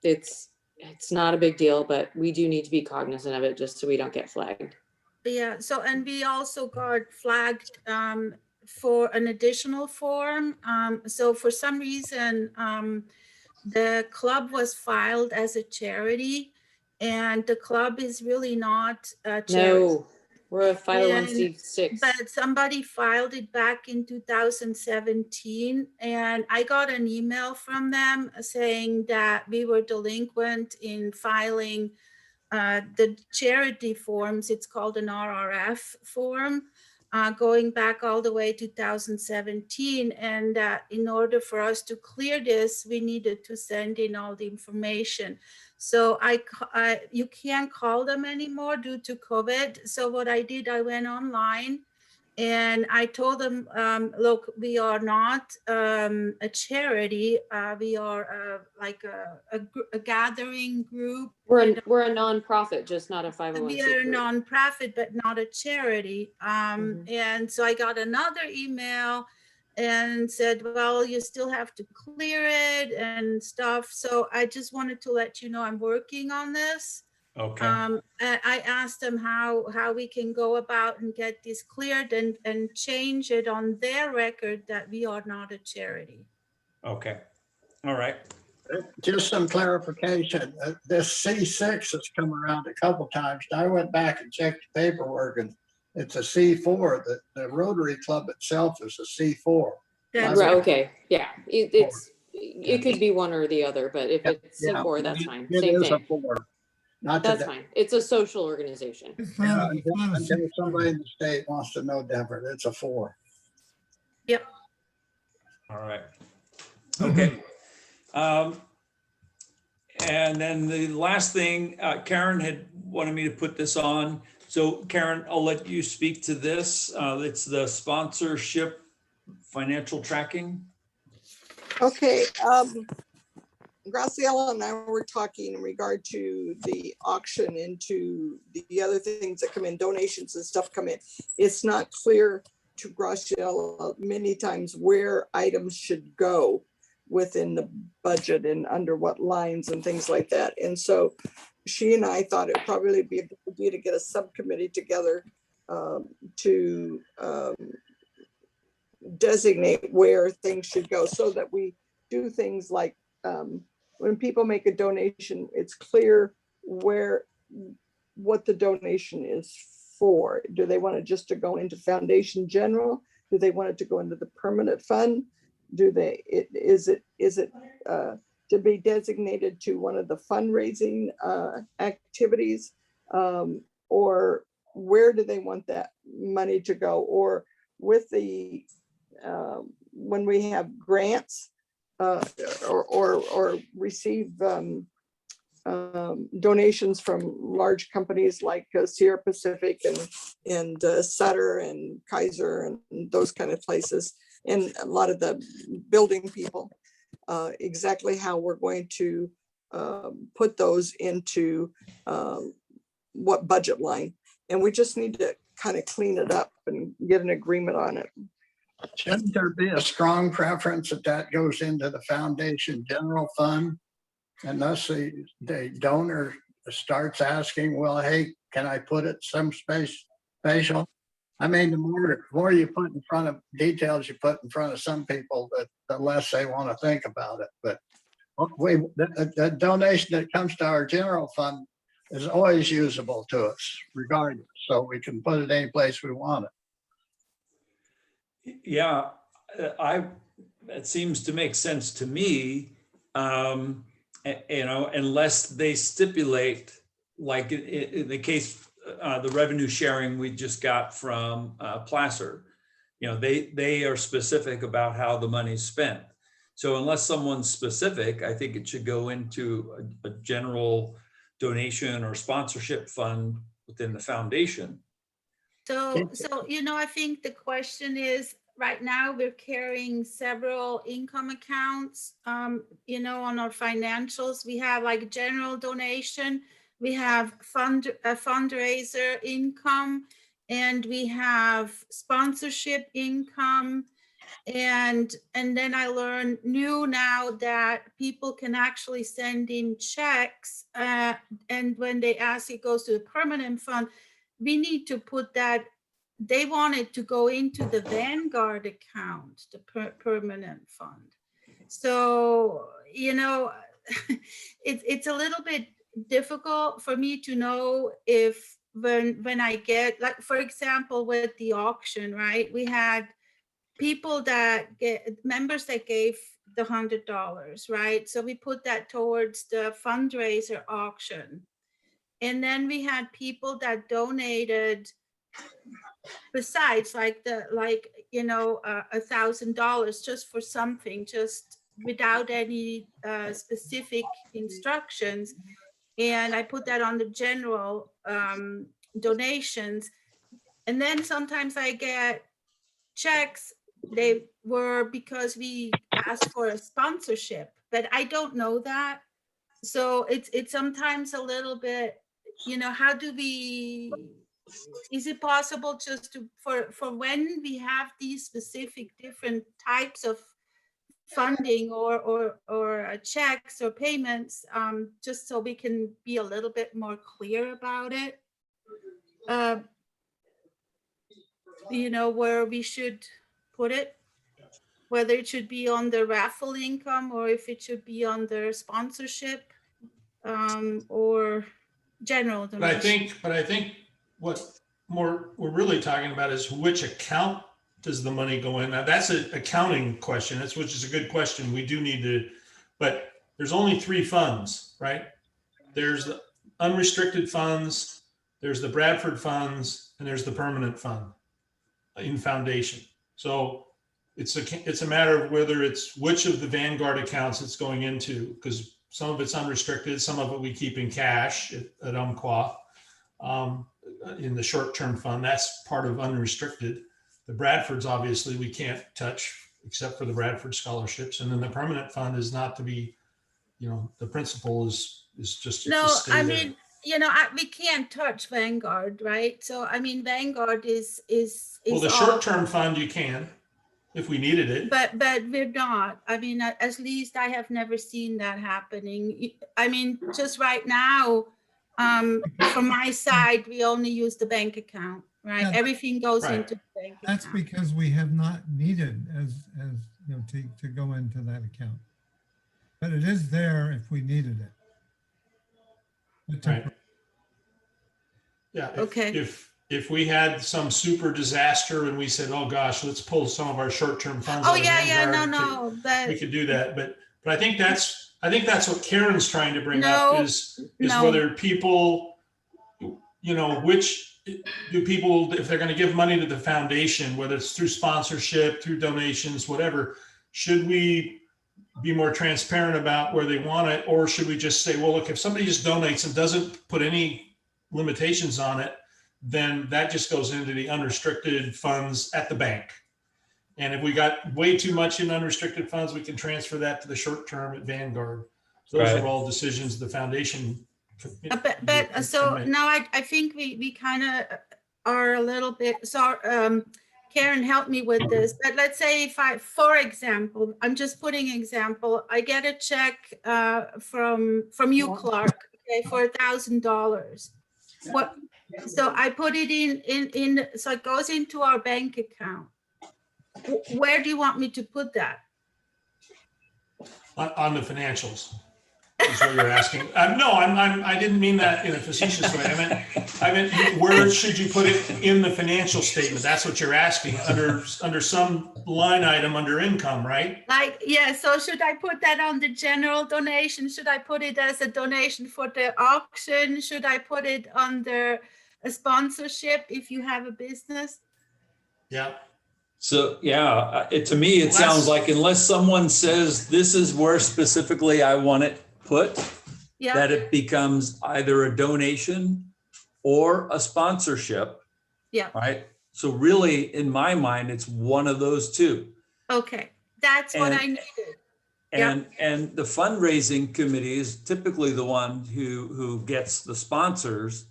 It's not a big deal, but we do need to be cognizant of it just so we don't get flagged. Yeah, so, and we also got flagged for an additional form. So for some reason, the club was filed as a charity, and the club is really not a charity. No, we're a 501c6. But somebody filed it back in 2017, and I got an email from them saying that we were delinquent in filing the charity forms. It's called an RRF form, going back all the way to 2017. And in order for us to clear this, we needed to send in all the information. So you can't call them anymore due to COVID. So what I did, I went online and I told them, look, we are not a charity. We are like a gathering group. We're a nonprofit, just not a 501c3. We are a nonprofit, but not a charity. And so I got another email and said, well, you still have to clear it and stuff. So I just wanted to let you know I'm working on this. Okay. I asked them how we can go about and get this cleared and change it on their record that we are not a charity. Okay. All right. Just some clarification. This C6 has come around a couple times. I went back and checked the paperwork, and it's a C4. The Rotary Club itself is a C4. That's Right, okay, yeah, it could be one or the other, but if it's C4, that's fine, It same is a thing. 4. Not That's that, fine. It's a social organization. It's not, it's not a until secret. somebody in the state wants to know different, it's a 4. Yep. All right. Okay. And then the last thing, Karen had wanted me to put this on. So Karen, I'll let you speak to this. It's the sponsorship financial tracking. Okay, Graciela and I were talking in regard to the auction into the other things that come in, donations and stuff come in. It's not clear to Graciela many times where items should go within the budget and under what lines and things like that. And so she and I thought it'd probably be a good idea to get a subcommittee together to designate where things should go so that we do things like when people make a donation, it's clear what the donation is for. Do they want it just to go into foundation general? Do they want it to go into the permanent fund? Is it to be designated to one of the fundraising activities? Or where do they want that money to go? Or with the when we have grants or receive donations from large companies like Sierra Pacific and Sutter and Kaiser and those kind of places, and a lot of the building people, exactly how we're going to put those into what budget line. And we just need to kind of clean it up and get an agreement on it. Shouldn't there be a strong preference that goes into the foundation general fund? And thus the donor starts asking, well, hey, can I put it some spatial? I mean, the more you put in front of details you put in front of some people, the less they want to think about it. But the donation that comes to our general fund is always usable to us regardless. So we can put it any place we want it. Yeah, it seems to make sense to me, unless they stipulate, like in the case, the revenue sharing we just got from Placer, they are specific about how the money's spent. So unless someone's specific, I think it should go into a general donation or sponsorship fund within the foundation. So, I think the question is, right now we're carrying several income accounts, on our financials. We have like general donation, we have fundraiser income, and we have sponsorship income. And then I learned now that people can actually send in checks, and when they ask, it goes to the permanent fund. We need to put that, they want it to go into the Vanguard account, the permanent fund. So, it's a little bit difficult for me to know if when I get, like, for example, with the auction, right? We had people members that gave the $100, right? So we put that towards the fundraiser auction. And then we had people that donated besides, $1,000 just for something, just without any specific instructions. And I put that on the general donations. And then sometimes I get checks, they were because we asked for a sponsorship, but I don't know that. So it's sometimes a little bit, how do we, is it possible just to, for when we have these specific different types of funding or checks or payments, just so we can be a little bit more clear about it? Where we should put it, whether it should be on the raffle income or if it should be on their sponsorship, or general donation. But I think what we're really talking about is which account does the money go in? Now that's an accounting question, which is a good question. We do need to, but there's only 3 funds, right? There's the unrestricted funds, there's the Bradford funds, and there's the permanent fund in foundation. So it's a matter of whether it's which of the Vanguard accounts it's going into, because some of it's unrestricted, some of it we keep in cash at Umpqua in the short-term fund. That's part of unrestricted. The Bradfords, obviously, we can't touch except for the Bradford scholarships. And then the permanent fund is not to be, the principal is just. No, to stay I there. mean, we can't touch Vanguard, right? So, I mean, Vanguard is Well, the all- short-term fund you can, if we needed it. But we're not. I mean, at least I have never seen that happening. I mean, just right now, from my side, we only use the bank account, right? Yeah. Everything goes Right. into the bank That's account. because we have not needed to go into that account. But it is there if we needed it. But Right. Yeah. Okay. If we had some super disaster and we said, oh gosh, let's pull some of our short-term funds. Oh, out of Vanguard, no, but we could do that. But I think that's what Karen's trying to bring No, up is no. whether people, which do people, if they're going to give money to the foundation, whether it's through sponsorship, through donations, whatever, should we be more transparent about where they want it? Or should we just say, well, look, if somebody just donates and doesn't put any limitations on it, then that just goes into the unrestricted funds at the bank. And if we got way too much in unrestricted funds, we can transfer that to the short term at Vanguard. Those Right. are all decisions the foundation. But so now I think we kind of are a little bit, so Karen, help me with this. But let's say for example, I'm just putting example, I get a check from you, Clark, okay, for $1,000. So I put it in, so it goes into our bank account. Where do you want me to put that? On the financials is what you're asking. No, I didn't mean that in a facetious way. I meant where should you put it in the financial statement? That's what you're asking, under some line item under income, right? So should I put that on the general donation? Should I put it as a donation for the auction? Should I put it under a sponsorship if you have a business? Yeah. So, yeah, to me, it sounds like unless someone says this is where specifically I want it put, Yeah. that it becomes either a donation or a sponsorship. Yeah. Right. So really, in my mind, it's one of those two. Okay. That's what And- I needed. And the fundraising committee is typically the one who gets the sponsors.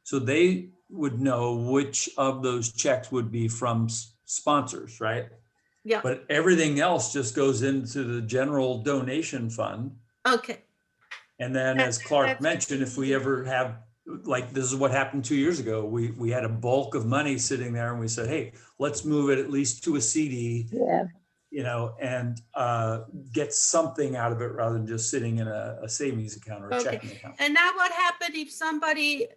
So they would know which of those checks would be from sponsors, right? Yeah. But everything else just goes into the general donation fund. Okay, And then, as Clark That's- mentioned, if we ever have, like, this is what happened 2 years ago, we had a bulk of money sitting there and we said, hey, let's move it at least to a CD, Yeah. you know, and get something out of it rather than just sitting in a savings account or a Okay. checking account. and now what happened if somebody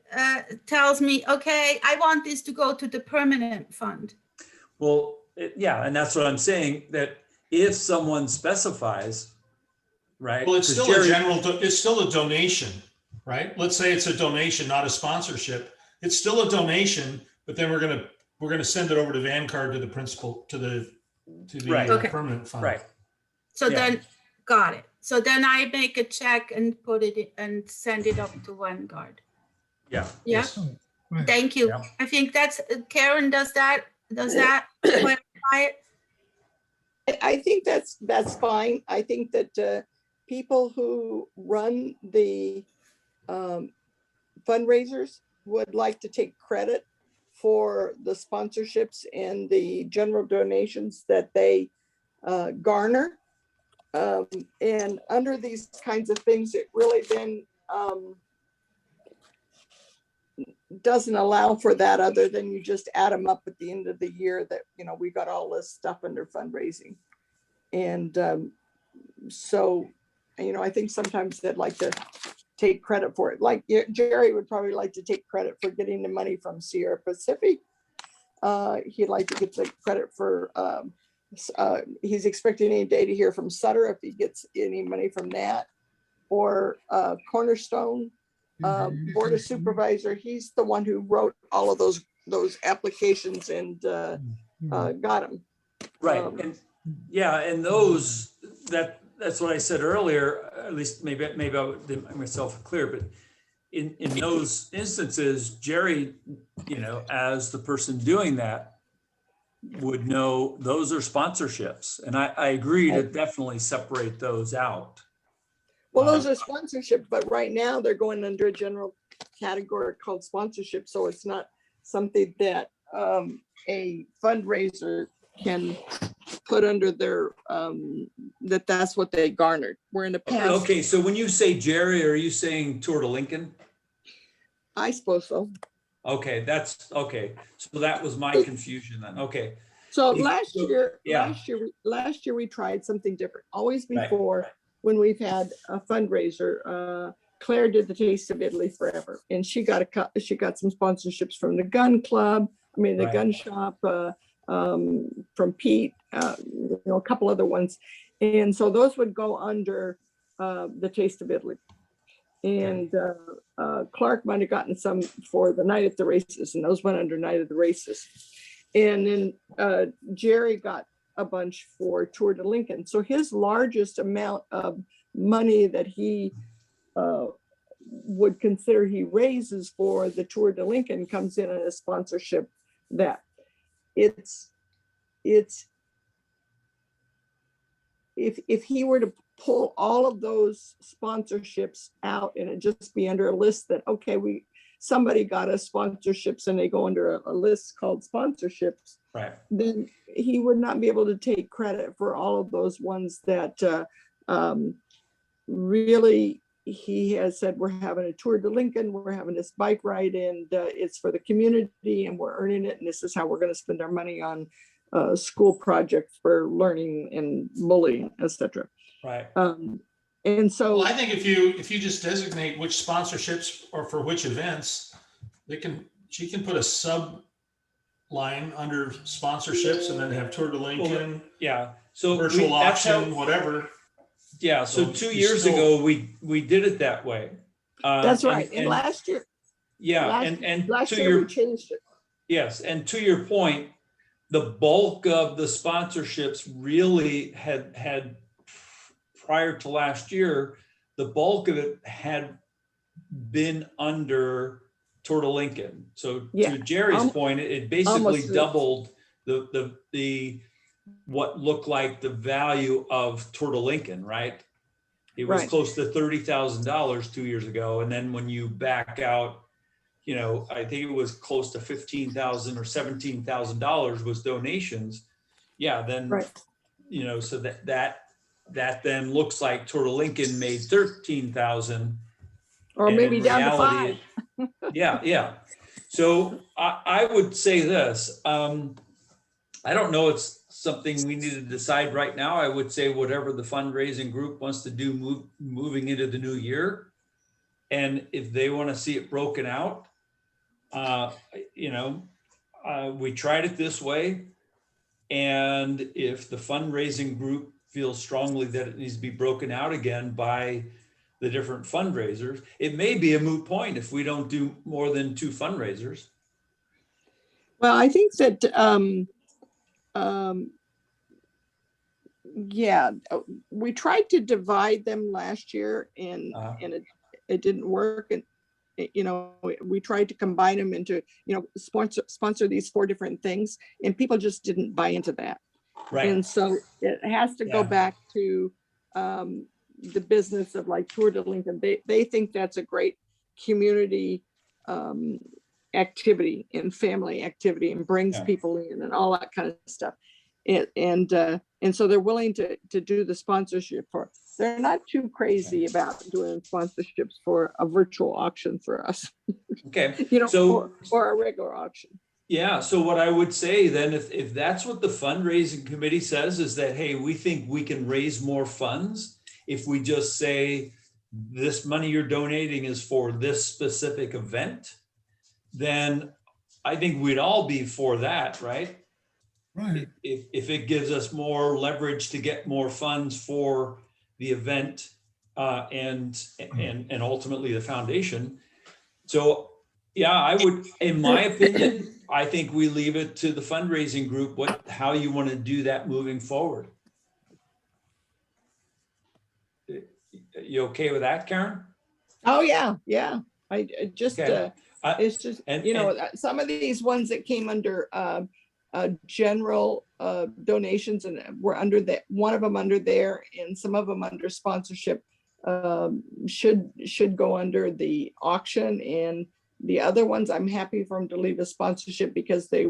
tells me, okay, I want this to go to the permanent fund? Well, yeah, and that's what I'm saying, that if someone specifies, right? Well, it's 'cause still a Jerry- general, it's still a donation, right? Let's say it's a donation, not a sponsorship. It's still a donation, but then we're gonna send it over to Vanguard to the principal, to the Right. Okay. permanent fund. Right, So Yeah. then, got it. So then I make a check and put it and send it up to Vanguard. yeah. Yeah, Yes. Right. thank you. Yeah. I think that's, Karen, does that clarify it? I think that's fine. I think that people who run the fundraisers would like to take credit for the sponsorships and the general donations that they garner. And under these kinds of things, it really then doesn't allow for that, other than you just add them up at the end of the year that, you know, we got all this stuff under fundraising. And so, you know, I think sometimes they'd like to take credit for it. Like Jerry would probably like to take credit for getting the money from Sierra Pacific. He'd like to get the credit for, he's expecting any day to hear from Sutter if he gets any money from that. Or Cornerstone Board of Supervisor, he's the one who wrote all of those applications and got them. Right, and yeah, and those, that's what I said earlier, at least maybe I didn't make myself clear, but in those instances, Jerry, you know, as the person doing that, would know those are sponsorships. And I agree to definitely separate those out. Well, those are sponsorship, but right now they're going under a general category called sponsorship. So it's not something that a fundraiser can put under their, that's what they garnered. Where in the past, Okay, so when you say Jerry, are you saying Tour de Lincoln? I suppose so. Okay, that's, okay. So that was my confusion then. Okay. So If- last so- year, yeah. last year we tried something different. Always Right. before, when we've had a fundraiser, Claire did the Taste of Italy Forever, and she got some sponsorships from the gun club, the Right. gun shop, from Pete, you know, a couple other ones. And so those would go under the Taste of Italy. And Clark might have gotten some for the Night at the Races, and those went under Night of the Races. And then Jerry got a bunch for Tour de Lincoln. So his largest amount of money that he would consider he raises for the Tour de Lincoln comes in a sponsorship that it's if he were to pull all of those sponsorships out and it just be under a list that, okay, somebody got us sponsorships and they go under a list called sponsorships, Right. then he would not be able to take credit for all of those ones that really he has said, we're having a Tour de Lincoln, we're having this bike ride, and it's for the community and we're earning it, and this is how we're going to spend our money on school projects for learning and bullying, etc. Right. And so Well, I think if you just designate which sponsorships or for which events, she can put a sub line under sponsorships and then have Tour de Lincoln, Yeah. So virtual that's how- auction, whatever. Yeah, so So 2 you years still- ago, we did it that way. that's right. And last year, Yeah, and last to year your, we changed it. yes, and to your point, the bulk of the sponsorships really had prior to last year, the bulk of it had been under Tour de Lincoln. So Yeah, to Jerry's point, it basically almost. doubled the what looked like the value of Tour de Lincoln, right? It was Right. close to $30,000 2 years ago. And then when you back out, you know, I think it was close to $15,000 or $17,000 was donations. Yeah, then, Right. you know, so that then looks like Tour de Lincoln made 13,000. Or and maybe in down to reality, 5. Yeah. So I would say this, I don't know, it's something we need to decide right now. I would say whatever the fundraising group wants to do moving into the new year. And if they want to see it broken out, you know, we tried it this way. And if the fundraising group feels strongly that it needs to be broken out again by the different fundraisers, it may be a moot point if we don't do more than 2 fundraisers. Well, I think that, yeah, we tried to divide them last year and it didn't work. And, you know, we tried to combine them into, you know, sponsor these 4 different things, and people just didn't buy into that. Right. And so it has to go Yeah. back to the business of like Tour de Lincoln. They think that's a great community activity and family activity, and brings Yeah. people in and all that kind of stuff. And so they're willing to do the sponsorship for it. They're not too crazy about doing sponsorships for a virtual auction for us, Okay. you know, So or a regular auction. yeah, so what I would say then, if that's what the fundraising committee says, is that, hey, we think we can raise more funds if we just say this money you're donating is for this specific event, then I think we'd all be for that, right? Right. If it gives us more leverage to get more funds for the event and ultimately the foundation. So yeah, I would, in my opinion, I think we leave it to the fundraising group, how you want to do that moving forward. You okay with that, Karen? Oh, yeah, yeah. I just, Okay. it's just, you know, some of these ones that came under general donations and were under that, one of them under there, and some of them under sponsorship should go under the auction. And the other ones, I'm happy for them to leave a sponsorship, because they're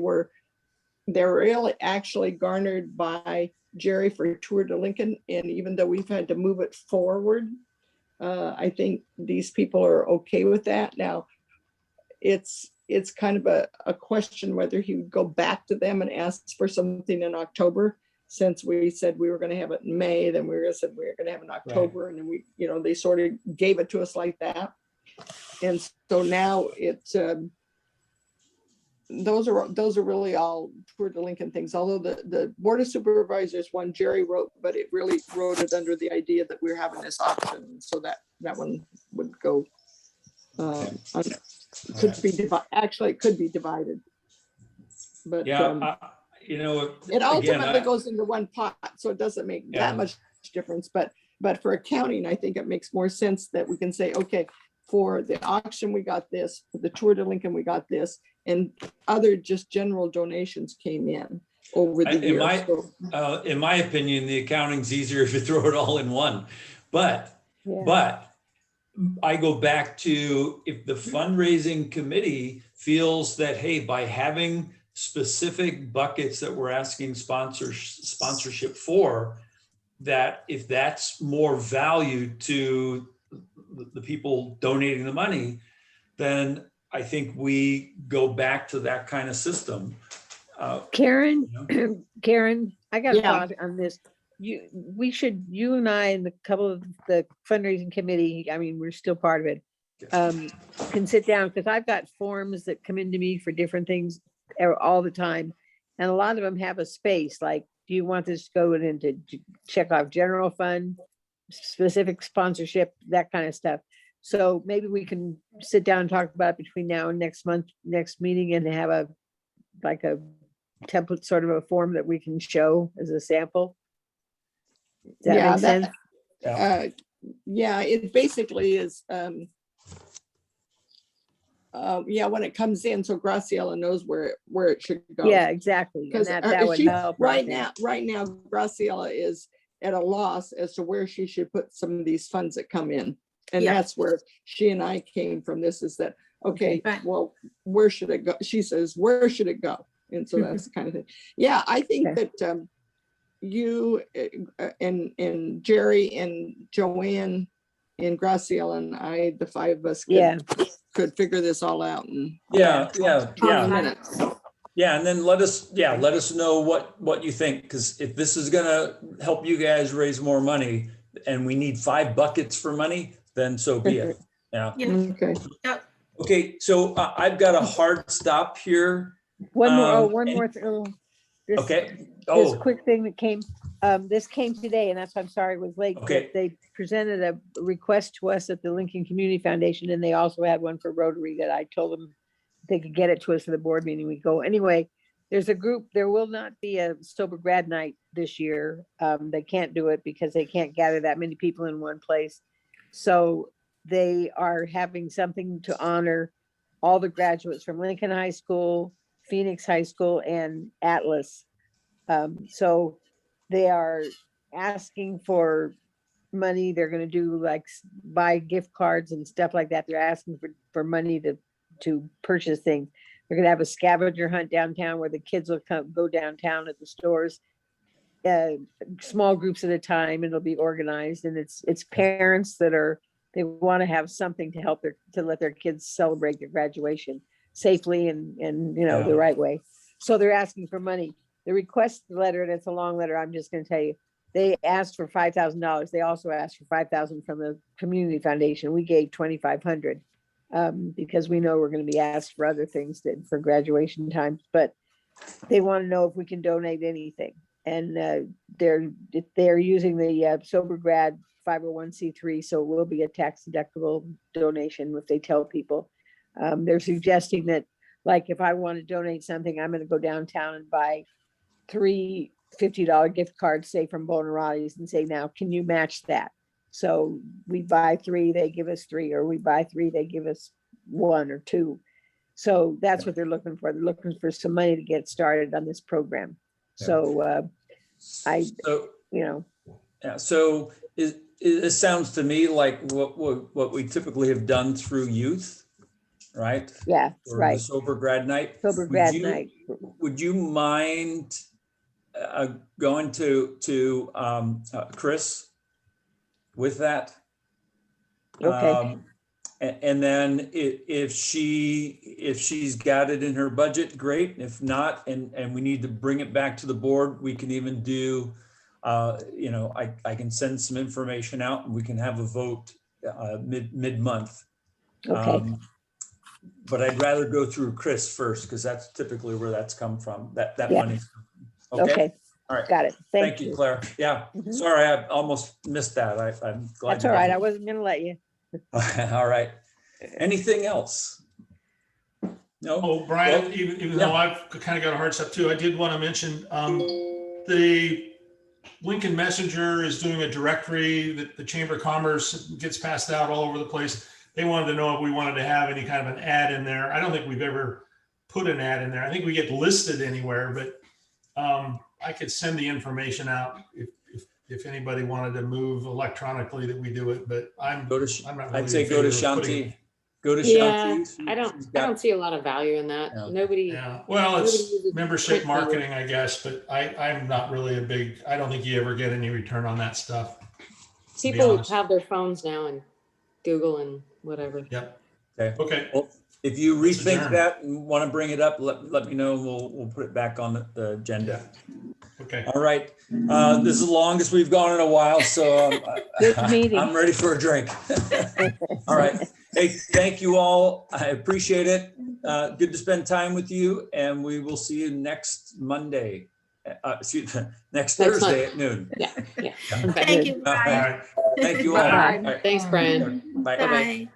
really actually garnered by Jerry for Tour de Lincoln. And even though we've had to move it forward, I think these people are okay with that. Now, it's kind of a question whether he would go back to them and ask for something in October, since we said we were going to have it in May, then we said we were going to have it in October. Right. And then we, you know, they sort of gave it to us like that. And so now it's, those are really all Tour de Lincoln things. Although the Board of Supervisors one Jerry wrote, but it really wrote it under the idea that we're having this option. So that one would go, could be divided. But yeah, you know, it ultimately goes into one pot, so it doesn't make that much difference. But for accounting, I think it makes more sense that we can say, okay, for the auction, we got this, for the Tour de Lincoln, we got this, and other just general donations came in over the years. In my opinion, the accounting's easier if you throw it all in one. But I go back to, if the fundraising committee feels that, hey, by having specific buckets that we're asking sponsorship for, that if that's more value to the people donating the money, then I think we go back to that kind of system. Karen, Karen, I got a thought on this. You and I and a couple of the fundraising committee, I mean, we're still part of it, can sit down, because I've got forms that come into me for different things all the time. And a lot of them have a space like, do you want this to go into check off general fund, specific sponsorship, that kind of stuff. So maybe we can sit down and talk about it between now and next meeting, and have a template, sort of a form that we can show as a sample. Does that make sense? Yeah, it basically is, yeah, when it comes in, so Graciela knows where it should go. Yeah, exactly. And Because that would help. I right think. now, Graciela is at a loss as to where she should put some of these funds that come in. And Yeah. that's where she and I came from. This is that, okay, Right. well, where should it go? She says, where should it go? And so that's the kind of thing. Yeah, I think Okay. that you and Jerry and Joanne and Graciela and I, the five of us could figure this all out in Yeah, 20 minutes. Yeah, and then let us know what you think, because if this is gonna help you guys raise more money and we need 5 buckets for money, then so be it. Yeah. Yeah. Okay. Okay, so I've got a hard stop here. One more, and- more thing. This Okay. This quick thing that came, this came today, and that's why I'm sorry it was late. but Okay. They presented a request to us at the Lincoln Community Foundation, and they also had one for Rotary that I told them they could get it to us for the board meeting. We go anyway. There's a group. There will not be a sober grad night this year. They can't do it because they can't gather that many people in one place. So they are having something to honor all the graduates from Lincoln High School, Phoenix High School, and Atlas. So they are asking for money. They're going to do like buy gift cards and stuff like that. They're asking for money to purchase things. They're going to have a scavenger hunt downtown where the kids will go downtown at the stores, small groups at a time, and it'll be organized. And it's parents that they want to have something to help to let their kids celebrate their graduation safely and the right way. So they're asking for money. The request letter, and it's a long letter, I'm just going to tell you, they asked for $5,000. They also asked for $5,000 from the community foundation. We gave $2,500 because we know we're going to be asked for other things for graduation times, but they want to know if we can donate anything. And they're using the Sober Grad 501c3, so it will be a tax deductible donation if they tell people. They're suggesting that, like, if I want to donate something, I'm going to go downtown and buy 3 $50 gift cards, say from Bonaratti's, and say, now, can you match that? So we buy 3, they give us 3, or we buy 3, they give us 1 or 2. So that's what they're looking for. They're looking for some money to get started on this program. So So it sounds to me like what we typically have done through youth, right? Yeah, Or right. the Sober Grad Night. Sober Grad Night. Would you mind going to Chris with that? Okay. And then if she's got it in her budget, great. If not, and we need to bring it back to the board, we can even do, I can send some information out and we can have a vote mid-month. Okay. But I'd rather go through Chris first, because that's typically where that's come from, that Yeah. money's. Okay. All right. Got it. Thank you, Claire. Yeah, Mhm. sorry, I almost missed that. I'm glad. That's you all right. did. I wasn't going to let you. All right. Anything else? No? Oh, Brian, Well, even though I've kind of got a hard stop too, I did want to mention the Lincoln Messenger is doing a directory that the Chamber of Commerce gets passed out all over the place. They wanted to know if we wanted to have any kind of an ad in there. I don't think we've ever put an ad in there. I think we get listed anywhere, but I could send the information out if anybody wanted to move electronically that we do it, but I'm not really I'd say in go to favor of putting- Shanti. Go to Yeah, Shanti. I don't see a lot of value in that. Yeah. Nobody. Yeah, well, Nobody it's uses membership print media. marketing, I guess, but I'm not really I don't think you ever get any return on that stuff. be People honest. have their phones now and Google and whatever. Yep. Okay. Okay. Well, if you Let's rethink adjourn. that and want to bring it up, let me know. We'll put it back on the agenda. Okay. All right. This is the longest we've gone in a while, so Good meeting. I'm ready for a drink. All right. Hey, thank you all. I appreciate it. Good to spend time with you, and we will see you next Monday. Next Thursday at noon. Yeah. Thank you, All Brian. right. Thank you all. Bye. All right. Thanks, Brian. Bye. Bye.